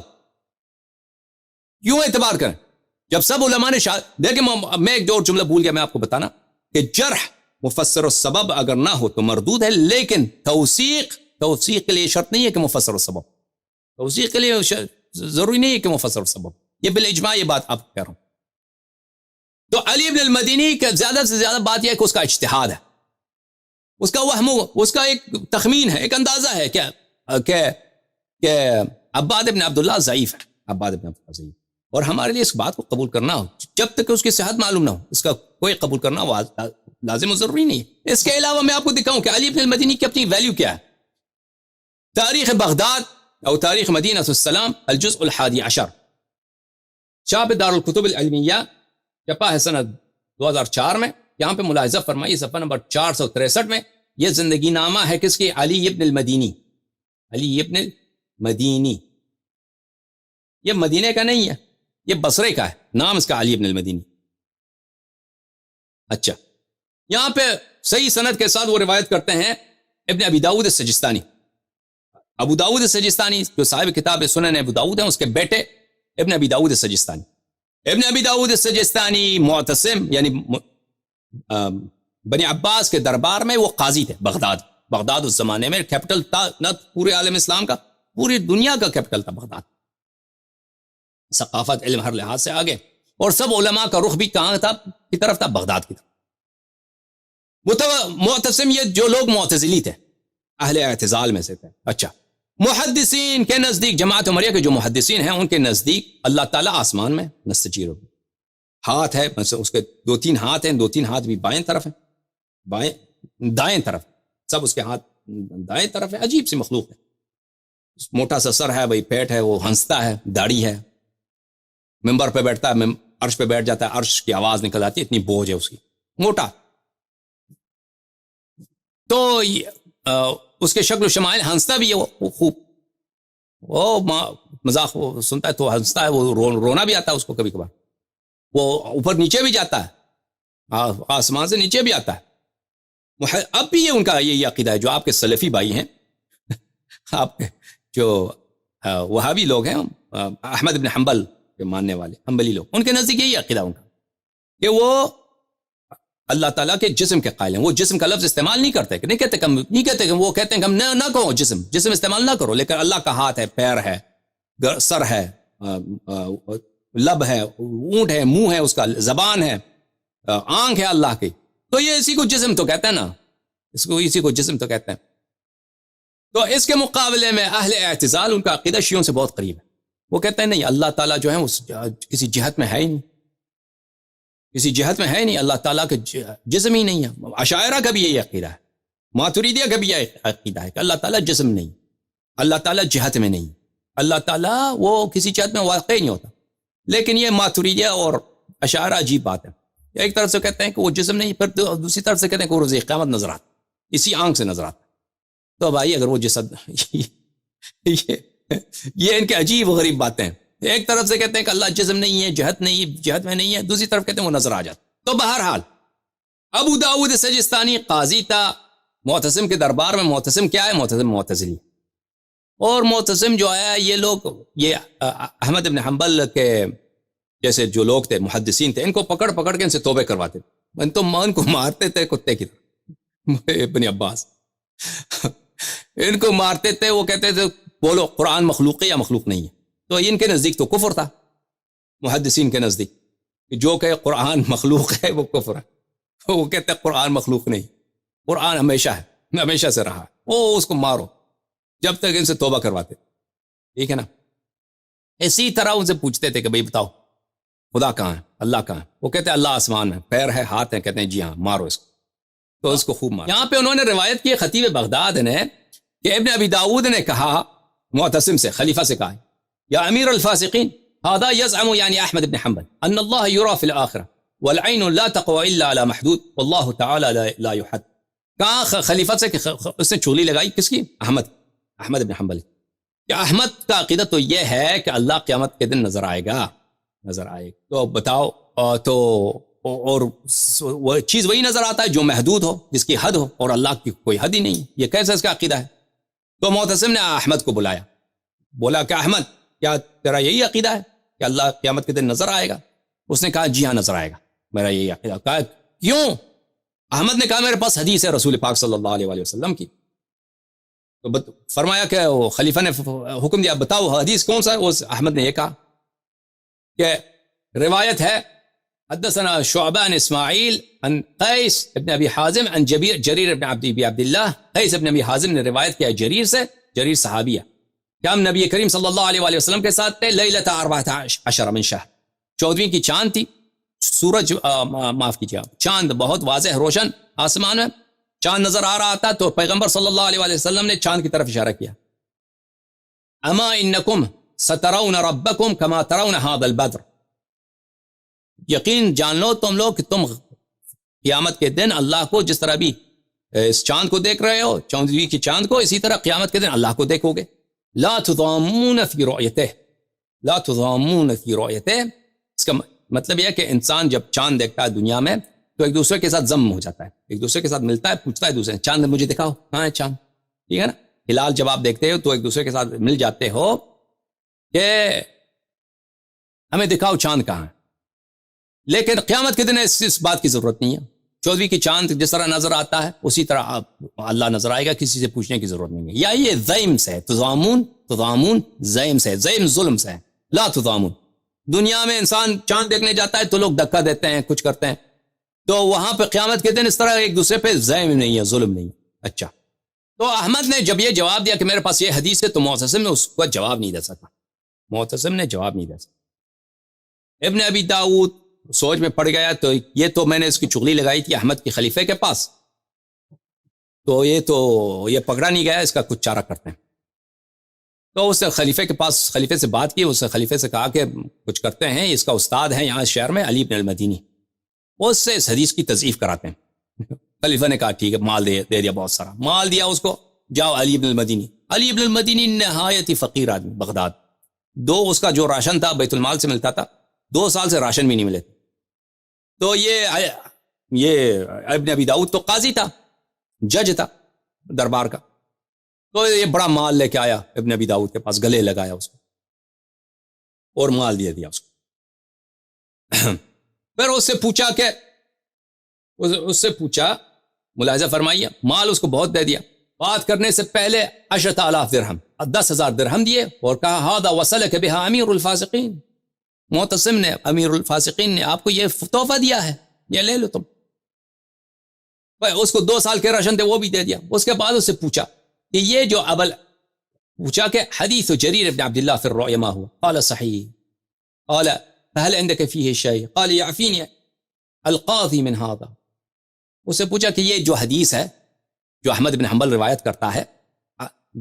کیوں اعتبار کریں جب سب علماء نے دیکھیں. میں ایک اور جملہ بھول گیا میں آپ کو بتانا کہ جرح مفسر السبب اگر نہ ہو تو مردود ہے, لیکن توثیق کے لیے شرط نہیں ہے کہ مفسر السبب, توثیق کے لیے ضروری نہیں ہے کہ مفسر السبب. یہ بالاجماع یہ بات آپ کہہ رہا ہوں. تو علی ابن المدینی کا زیادہ سے زیادہ بات یہ ہے کہ اس کا اجتہاد ہے, اس کا وہم, اس کا ایک تخمین ہے, ایک اندازہ ہے کہ عباد ابن عبداللہ ضعیف ہے, عباد ابن عبداللہ ضعیف. اور ہمارے لیے اس بات کو قبول کرنا ہو, جب تک کہ اس کی صحت معلوم نہ ہو, اس کا کوئی قبول کرنا ہو لازم و ضروری نہیں ہے. اس کے علاوہ میں آپ کو دکھاؤں کہ علی ابن المدینی کی اپنی ویلیو کیا ہے. تاریخ بغداد او تاریخ مدینہ السلام الجزء 11، چاپ دار الکتب العلمیہ، چھپا ہے سنہ 2004 میں. یہاں پہ ملاحظہ فرمائیے صفحہ نمبر 463 میں یہ زندگی نامہ ہے کس کی؟ علی ابن المدینی. علی ابن المدینی یہ مدینے کا نہیں ہے، یہ بصرے کا ہے، نام اس کا علی ابن المدینی. اچھا یہاں پہ صحیح سند کے ساتھ وہ روایت کرتے ہیں ابن ابی داؤد السجستانی. ابو داؤد السجستانی جو صاحب کتاب سنن ابو داؤد ہیں، اس کے بیٹے ابن ابی داؤد السجستانی. ابن ابی داؤد السجستانی معتصم یعنی بنی عباس کے دربار میں وہ قاضی تھے. بغداد اس زمانے میں کیپٹل تھا، نہ پورے عالم اسلام کا، پوری دنیا کا کیپٹل تھا بغداد. ثقافت، علم ہر لحاظ سے آگے، اور سب علماء کا رخ بھی کہاں تھا؟ کی طرف تھا، بغداد کی طرف. وہ تھا معتصم، یہ جو لوگ معتزلی تھے، اہل اعتزال میں سے تھے. اچھا، محدثین کے نزدیک، جماعت عمریہ کے جو محدثین ہیں ان کے نزدیک اللہ تعالیٰ آسمان میں نستجیر ہوگی. ہاتھ ہے، اس کے 2-3 ہاتھ ہیں، 2-3 ہاتھ بھی بائیں طرف ہیں، دائیں طرف، سب اس کے ہاتھ دائیں طرف ہے. عجیب سی مخلوق ہے. موٹا سا سر ہے، وہی پیٹ ہے، وہ ہنستا ہے، داڑھی ہے، ممبر پہ بیٹھتا ہے، عرش پہ بیٹھ جاتا ہے، عرش کی آواز نکل آتی ہے، اتنی بوجھ ہے اس کی، موٹا. تو اس کے شکل و شمائل، ہنستا بھی ہے وہ خوب، وہ مذاق سنتا ہے تو ہنستا ہے، وہ رونا بھی آتا ہے اس کو کبھی کبھار. وہ اوپر نیچے بھی جاتا ہے، آسمان سے نیچے بھی آتا ہے. اب بھی یہ ان کا یہی عقیدہ ہے جو آپ کے سلفی بھائی ہیں، آپ کے جو وہابی لوگ ہیں، احمد بن حنبل کے ماننے والے حنبلی لوگ، ان کے نزدیک یہی عقیدہ ان کا کہ وہ اللہ تعالیٰ کے جسم کے قائل ہیں. وہ جسم کا لفظ استعمال نہیں کرتے، نہیں کہتے کہ وہ کہتے ہیں کہ ہم نہ کہو جسم استعمال نہ کرو، لیکن اللہ کا ہاتھ ہے، پیر ہے، سر ہے، لب ہے، اونٹ ہے، منہ ہے، اس کا زبان ہے، آنکھ ہے اللہ کی. تو یہ اسی کو جسم تو کہتے ہیں نا، اسی کو جسم تو کہتے ہیں. تو اس کے مقابلے میں اہل اعتزال، ان کا عقیدہ شیعوں سے بہت قریب ہے. وہ کہتے ہیں نہیں، اللہ تعالیٰ جو ہے اس کسی جہت میں ہے ہی نہیں، کسی جہت میں ہے نہیں، اللہ تعالیٰ کے جسم ہی نہیں ہے. اشاعرہ کا بھی یہی عقیدہ ہے، ماتریدیہ کا بھی یہ عقیدہ ہے کہ اللہ تعالیٰ جسم نہیں، اللہ تعالیٰ جہت میں نہیں، اللہ تعالیٰ وہ کسی جہت میں واقع نہیں ہوتا. لیکن یہ ماتریدیہ اور اشاعرہ عجیب بات ہے. ایک طرف سے کہتے ہیں کہ وہ جسم نہیں، پھر دوسری طرف سے کہتے ہیں کہ وہ روز قیامت نظر آتا، اسی آنکھ سے نظر آتا. تو بھائی اگر وہ جسم یہ ان کے عجیب و غریب باتیں ہیں. ایک طرف سے کہتے ہیں کہ اللہ جسم نہیں ہے، جہت میں نہیں ہے، دوسری طرف کہتے ہیں وہ نظر آ جاتا. تو بہرحال ابو داؤد سجستانی قاضی تھا معتصم کے دربار میں. معتصم کیا ہے؟ معتصم معتزلی. اور معتصم جو ہے، یہ لوگ، یہ احمد بن حنبل کے جیسے جو لوگ تھے، محدثین تھے، ان کو پکڑ کے ان سے توبے کرواتے تھے. ان کو مارتے تھے کتے کی طرح. ابن عباس ان کو مارتے تھے. وہ کہتے تھے بولو قرآن مخلوق ہے یا مخلوق نہیں ہے. تو ان کے نزدیک تو کفر تھا، محدثین کے نزدیک جو کہ قرآن مخلوق ہے وہ کفر ہے. وہ کہتے ہیں قرآن مخلوق نہیں، قرآن ہمیشہ ہے، ہمیشہ سے رہا. وہ اس کو مارو جب تک ان سے توبہ کرواتے. ٹھیک ہے نا. اسی طرح ان سے پوچھتے تھے کہ بھئی بتاؤ خدا کہاں ہے، اللہ کہاں ہے؟ وہ کہتے ہیں اللہ آسمان میں، پیر ہے، ہاتھ ہے. کہتے ہیں جی ہاں، مارو اس کو. تو اس کو خوب مارو. یہاں پہ انہوں نے روایت کی خطیب بغداد نے کہ ابن ابی داؤد نے کہا معتصم سے، خلیفہ سے کہا، یا امیر الفاسقین، هذا يزعم يعني احمد بن حنبل ان الله يرى في الاخره والعين لا تقوى الا على محدود والله تعالى لا يحد. کہا خلیفہ سے کہ اس نے چغلی لگائی کس کی؟ احمد بن حنبل. کہ احمد کا عقیدہ تو یہ ہے کہ اللہ قیامت کے دن نظر آئے گا. تو بتاؤ، تو اور وہ چیز وہی نظر آتا ہے جو محدود ہو، جس کی حد ہو، اور اللہ کی کوئی حد ہی نہیں. یہ کیسا اس کا عقیدہ ہے؟ تو معتصم نے احمد کو بلایا، بولا کہ احمد، کیا تیرا یہی عقیدہ ہے کہ اللہ قیامت کے دن نظر آئے گا؟ اس نے کہا جی ہاں نظر آئے گا، میرا یہی عقیدہ. کہا کیوں؟ احمد نے کہا میرے پاس حدیث ہے رسول پاک صلی اللہ علیہ وسلم کی. تو فرمایا کہ وہ خلیفہ نے حکم دیا، بتاؤ حدیث کون سا ہے؟ احمد نے یہ کہا کہ روایت ہے حدثنا شعبہ عن اسماعیل عن قیس ابن ابی حازم عن جریر ابن عبد اللہ. قیس ابن ابی حازم نے روایت کیا جریر سے، جریر صحابیہ، کہ ہم نبی کریم صلی اللہ علیہ وسلم کے ساتھ تھے لیلۃ 14 من شہر، 14ویں کی چاند تھی. سورج معاف کیجیے، چاند بہت واضح روشن آسمان میں چاند نظر آ رہا تھا. تو پیغمبر صلی اللہ علیہ وسلم نے چاند کی طرف اشارہ کیا، اما انکم سترون ربکم کما ترون هذا البدر، یقین جان لو تم لوگ کہ تم قیامت کے دن اللہ کو جس طرح بھی اس چاند کو دیکھ رہے ہو، 14ویں کی چاند کو، اسی طرح قیامت کے دن اللہ کو دیکھو گے. لا تضامون فی رؤیتہ، لا تضامون فی رؤیتہ. اس کا مطلب یہ ہے کہ انسان جب چاند دیکھتا ہے دنیا میں تو ایک دوسرے کے ساتھ ضم ہو جاتا ہے، ایک دوسرے کے ساتھ ملتا ہے، پوچھتا ہے دوسرے چاند مجھے دکھاؤ، کہاں ہے چاند، ٹھیک ہے نا، ہلال جب آپ دیکھتے ہو تو ایک دوسرے کے ساتھ مل جاتے ہو کہ ہمیں دکھاؤ چاند کہاں ہے. لیکن قیامت کے دن اس بات کی ضرورت نہیں ہے. 14 کی چاند جس طرح نظر آتا ہے اسی طرح اللہ نظر آئے گا، کسی سے پوچھنے کی ضرورت نہیں ہے. یا یہ ضیم سے تضامون ضیم سے، ضیم ظلم سے ہے، لا تضامون. دنیا میں انسان چاند دیکھنے جاتا ہے تو لوگ دھکا دیتے ہیں، کچھ کرتے ہیں، تو وہاں پہ قیامت کے دن اس طرح ایک دوسرے پہ ضیم نہیں ہے، ظلم نہیں ہے. اچھا، تو احمد نے جب یہ جواب دیا کہ میرے پاس یہ حدیث ہے، تو معتصم نے اس کو جواب نہیں دے سکا، معتصم نے جواب نہیں دے سکا. ابن ابی داؤد سوچ میں پڑ گیا، تو یہ تو میں نے اس کی چغلی لگائی تھی احمد کے خلیفے کے پاس، تو یہ پکڑا نہیں گیا، اس کا کچھ چارہ کرتے ہیں. تو اس نے خلیفے سے بات کی، اس نے خلیفے سے کہا کہ کچھ کرتے ہیں، اس کا استاد ہے یہاں شہر میں علی بن المدینی، اس سے اس حدیث کی تضعیف کراتے ہیں. خلیفہ نے کہا ٹھیک ہے، مال دے دیا، بہت سارا مال دیا اس کو، جاؤ علی بن المدینی. علی بن المدینی نہایت فقیر آدمی، بغداد، اس کا جو راشن تھا بیت المال سے ملتا تھا، 2 سال سے راشن بھی نہیں ملے. تو یہ ابن ابی داؤد تو قاضی تھا، جج تھا دربار کا، تو یہ بڑا مال لے کے آیا ابن ابی داؤد کے پاس، گلے لگایا اس کو اور مال دے دیا اس کو. پھر اس سے پوچھا ملاحظہ فرمائیے، مال اس کو بہت دے دیا. بات کرنے سے پہلے 10,000 درہم، 10,000 درہم دیے اور کہا ہذا وصلک بها امیر الفاسقین، معتصم نے، امیر الفاسقین نے آپ کو یہ تحفہ دیا ہے، یہ لے لو تم. اس کو 2 سال کے راشن تھے، وہ بھی دے دیا. اس کے بعد اس سے پوچھا کہ یہ جو پوچھا کہ حدیث جریر بن عبداللہ فی الرؤیا ما ہوا؟ قال صحیح. قال فهل عندك فيه شيء؟ قال يعفيني القاضي من هذا. اس سے پوچھا کہ یہ جو حدیث ہے جو احمد بن حنبل روایت کرتا ہے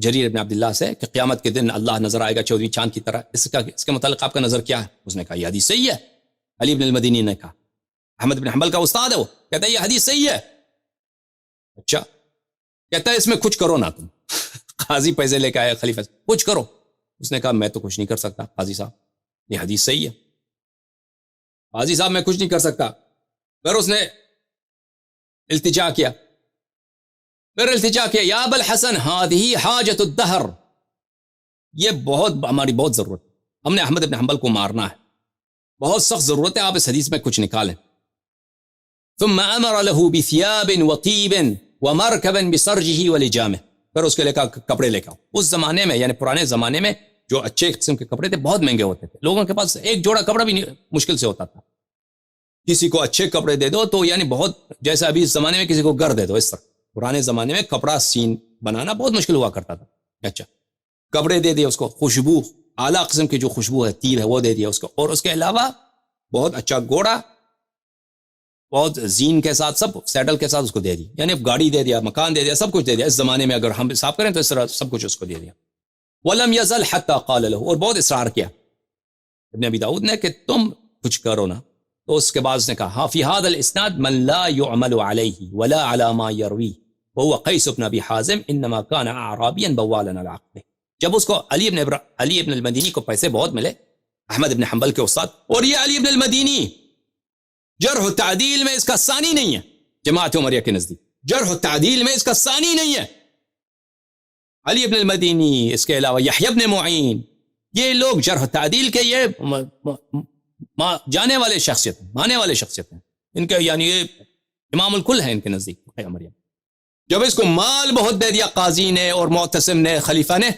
جریر بن عبداللہ سے کہ قیامت کے دن اللہ نظر آئے گا 14ویں چاند کی طرح، اس کے متعلق آپ کا نظر کیا ہے؟ اس نے کہا یہ حدیث صحیح ہے. علی بن المدینی نے کہا، احمد بن حنبل کا استاد ہے وہ، کہتا ہے یہ حدیث صحیح ہے. اچھا، کہتا ہے اس میں کچھ کرو نا تم. قاضی پیسے لے کے آیا خلیفہ سے، کچھ کرو. اس نے کہا میں تو کچھ نہیں کر سکتا قاضی صاحب، یہ حدیث صحیح ہے. قاضی صاحب میں کچھ نہیں کر سکتا. پھر اس نے التجا کیا یا ابا الحسن هذه حاجت الدہر، یہ ہماری بہت ضرورت ہے، ہم نے احمد بن حنبل کو مارنا ہے، بہت سخت ضرورت ہے، آپ اس حدیث میں کچھ نکالیں. ثم امر له بثياب وطيب ومركبا بسرجه ولجامه، پھر اس کے لے کر کپڑے لے کے آؤ. اس زمانے میں یعنی پرانے زمانے میں جو اچھے قسم کے کپڑے تھے بہت مہنگے ہوتے تھے، لوگوں کے پاس ایک جوڑا کپڑا بھی مشکل سے ہوتا تھا. کسی کو اچھے کپڑے دے دو تو یعنی بہت، جیسے ابھی اس زمانے میں کسی کو گھر دے دو، اس طرح پرانے زمانے میں کپڑا سین بنانا بہت مشکل ہوا کرتا تھا. اچھا، کپڑے دے دیے اس کو، خوشبو اعلیٰ قسم کی جو خوشبو ہے، طیب ہے، وہ دے دیا اس کو، اور اس کے علاوہ بہت اچھا گھوڑا، بہت زین کے ساتھ، سب سیڈل کے ساتھ اس کو دے دی، یعنی گاڑی دے دیا، مکان دے دیا، سب کچھ دے دیا. اس زمانے میں اگر ہم حساب کریں تو اس طرح سب کچھ اس کو دے دیا. ولم يزل حتى قال له، اور بہت اصرار کیا ابن ابی داؤد نے کہ تم کچھ کرو نا. تو اس کے بعد اس نے کہا فی هذا الاسناد من لا يعمل عليه ولا على ما يروي وهو قیس بن ابی حازم انما كان اعرابيا بوالا على عقبه. جب اس کو علی ابن المدینی کو پیسے بہت ملے، احمد بن حنبل کے استاد، اور یہ علی ابن المدینی جرح و تعدیل میں اس کا ثانی نہیں ہے، جماعت عمریہ کے نزدیک جرح و تعدیل میں اس کا ثانی نہیں ہے. علی ابن المدینی، اس کے علاوہ یحییٰ بن معین، یہ لوگ جرح و تعدیل کے یہ جانے والے شخصیت ہیں، مانے والے شخصیت ہیں، ان کے یعنی یہ امام الکل ہے ان کے نزدیک عمریہ. جب اس کو مال بہت دے دیا قاضی نے اور معتصم نے، خلیفہ نے،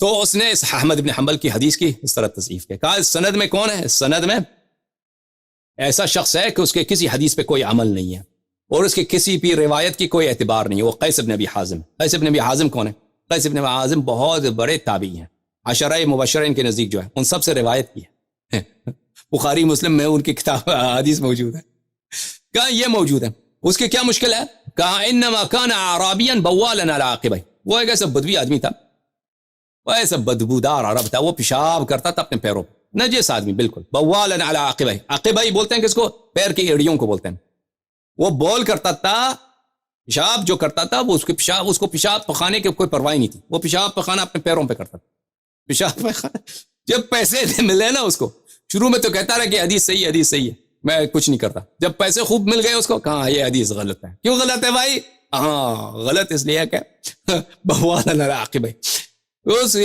تو اس نے اس احمد بن حنبل کی حدیث کی اس طرح تضعیف کیا. کہا اس سند میں کون ہے؟ اس سند میں ایسا شخص ہے کہ اس کے کسی حدیث پہ کوئی عمل نہیں ہے اور اس کے کسی بھی روایت کی کوئی اعتبار نہیں ہے، وہ قیس بن ابی حازم. قیس بن ابی حازم کون ہے؟ قیس بن ابی حازم بہت بڑے تابعی ہیں، عشرہ مبشرین کے نزدیک جو ہے ان سب سے روایت کی ہے. بخاری مسلم میں ان کی کتاب حدیث موجود ہے. کہا یہ موجود ہے. اس کی کیا مشکل ہے؟ کہا انما کان اعرابیا بوالا علی عقبہ، وہ ایک ایسا بدوی آدمی تھا، وہ ایسا بدبودار عرب تھا، وہ پیشاب کرتا تھا اپنے پیروں پہ، نجس آدمی بالکل. بوالا علی عقبہ، عقبہ ہی بولتے ہیں کس کو؟ پیر کی ایڑیوں کو بولتے ہیں. وہ بول کرتا تھا، پیشاب جو کرتا تھا وہ اس کو پیشاب پخانے کی کوئی پرواہ نہیں تھی، وہ پیشاب پخانا اپنے پیروں پہ کرتا تھا. پیشاب پخانا، جب پیسے ملے نا اس کو، شروع میں تو کہتا رہا کہ حدیث صحیح ہے، حدیث صحیح ہے، میں کچھ نہیں کرتا. جب پیسے خوب مل گئے اس کو, کہاں یہ حدیث غلط ہے. کیوں غلط ہے بھائی؟ ہاں غلط اس لیے کہ بوال العاقبہ, اس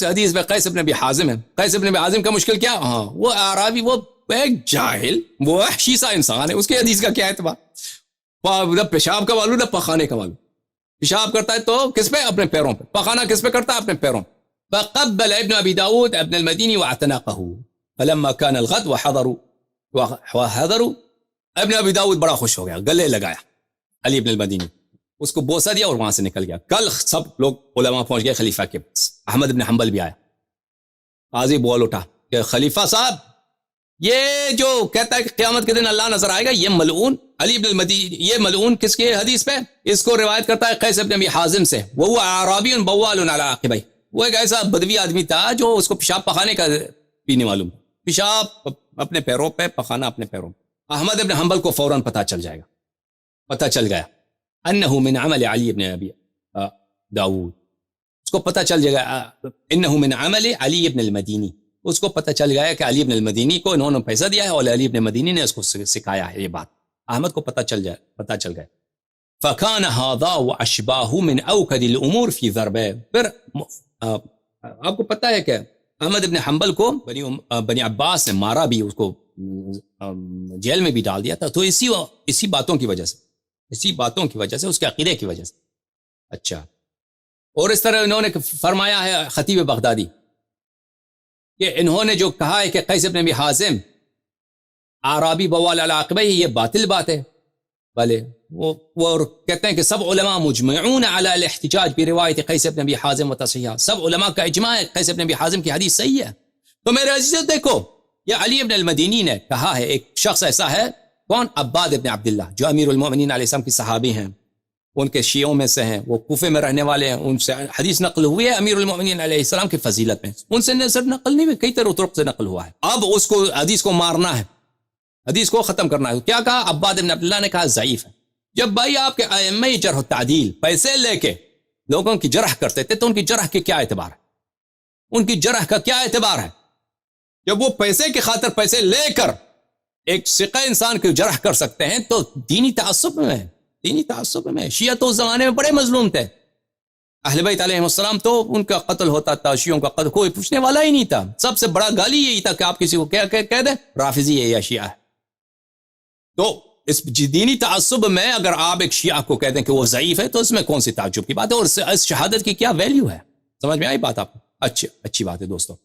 حدیث میں قیس بن ابی حازم ہے. قیس بن ابی حازم کا مشکل کیا؟ ہاں وہ اعرابی, وہ ایک جاہل, وہ وحشی سا انسان ہے, اس کے حدیث کا کیا اعتبار؟ نہ پیشاب کا معلوم نہ پخانے کا معلوم. پیشاب کرتا ہے تو کس پہ؟ اپنے پیروں پہ. پخانا کس پہ کرتا ہے؟ اپنے پیروں پہ. فقبل ابن ابی داود ابن المدینی واعتنقه فلما كان الغد وحضروا ابن ابی داود بڑا خوش ہو گیا, گلے لگایا علی ابن المدینی, اس کو بوسہ دیا اور وہاں سے نکل گیا. کل سب لوگ علماء پہنچ گئے خلیفہ کے پاس. احمد بن حنبل بھی آیا. قاضی بول اٹھا کہ خلیفہ صاحب, یہ جو کہتا ہے کہ قیامت کے دن اللہ نظر آئے گا, یہ ملعون علی بن المدینی, یہ ملعون کس کے حدیث پہ؟ اس کو روایت کرتا ہے قیس بن ابی حازم سے. وہ اعرابی بوال علی عقبہ, وہ ایک ایسا بدوی آدمی تھا جو اس کو پیشاب پخانے کا پینے معلوم, پیشاب اپنے پیروں پہ, پخانا اپنے پیروں پہ. احمد بن حنبل کو فوراً پتہ چل جائے گا, پتہ چل گیا انه من عمل علی بن ابی داود, اس کو پتہ چل جائے گا انه من عمل علی بن المدینی, اس کو پتہ چل گیا کہ علی بن المدینی کو انہوں نے پیسہ دیا ہے اور علی بن المدینی نے اس کو سکھایا ہے. یہ بات احمد کو پتہ چل گیا. فکان هذا واشباہ من اوکد الامور فی ضربہ. پھر آپ کو پتہ ہے کہ احمد بن حنبل کو بنی عباس نے مارا بھی, اس کو جیل میں بھی ڈال دیا تھا, تو اسی باتوں کی وجہ سے, اس کے عقیدے کی وجہ سے. اچھا, اور اس طرح انہوں نے فرمایا ہے خطیب بغدادی کہ انہوں نے جو کہا ہے کہ قیس بن ابی حازم اعرابی بوال العاقبہ, یہ باطل بات ہے. بھلے وہ کہتے ہیں کہ سب علماء مجمعون علی الاحتجاج بروایت قیس بن ابی حازم و تصحیحہ, سب علماء کا اجماع ہے قیس بن ابی حازم کی حدیث صحیح ہے. تو میرے عزیزو دیکھو, یہ علی بن المدینی نے کہا ہے, ایک شخص ایسا ہے, کون؟ عباد بن عبداللہ, جو امیر المؤمنین علیہ السلام کی صحابی ہیں, ان کے شیعوں میں سے ہیں, وہ کوفے میں رہنے والے ہیں, ان سے حدیث نقل ہوئی ہے امیر المؤمنین علیہ السلام کی فضیلت میں. ان سے صرف نقل نہیں ہوئی, کئی طرق سے نقل ہوا ہے. اب اس کو حدیث کو مارنا ہے, حدیث کو ختم کرنا ہے. کیا کہا عباد بن عبداللہ نے؟ کہا ضعیف ہے. جب بھائی آپ کے ائمہ جرح و تعدیل پیسے لے کے لوگوں کی جرح کرتے تھے, تو ان کی جرح کے کیا اعتبار ہے؟ ان کی جرح کا کیا اعتبار ہے؟ جب وہ پیسے کی خاطر پیسے لے کر ایک ثقہ انسان کی جرح کر سکتے ہیں, تو دینی تعصب میں شیعہ تو اس زمانے میں بڑے مظلوم تھے. اہل بیت علیہم السلام تو ان کا قتل ہوتا تھا, شیعوں کا قتل کوئی پوچھنے والا ہی نہیں تھا. سب سے بڑا گالی یہی تھا کہ آپ کسی کو کیا کہہ دیں, رافضی ہے یا شیعہ ہے. تو اس دینی تعصب میں اگر آپ ایک شیعہ کو کہہ دیں کہ وہ ضعیف ہے, تو اس میں کون سی تعجب کی بات ہے, اور اس شہادت کی کیا ویلیو ہے؟ سمجھ میں آئی بات آپ کو؟ اچھی بات ہے دوستو.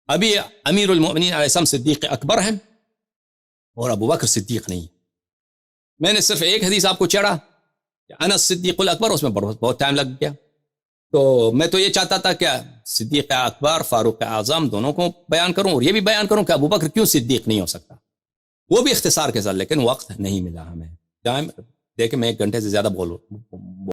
ابھی امیر المؤمنین علیہ السلام صدیق اکبر ہیں اور ابو بکر صدیق نہیں. میں نے صرف ایک حدیث آپ کو چڑھا کہ انس صدیق الاکبر, اس میں بہت ٹائم لگ گیا. تو میں تو یہ چاہتا تھا کہ صدیق اکبر, فاروق اعظم دونوں کو بیان کروں, اور یہ بھی بیان کروں کہ ابو بکر کیوں صدیق نہیں ہو سکتا, وہ بھی اختصار کے ساتھ, لیکن وقت نہیں ملا ہمیں. ٹائم دیکھیں, میں 1 گھنٹے سے زیادہ بول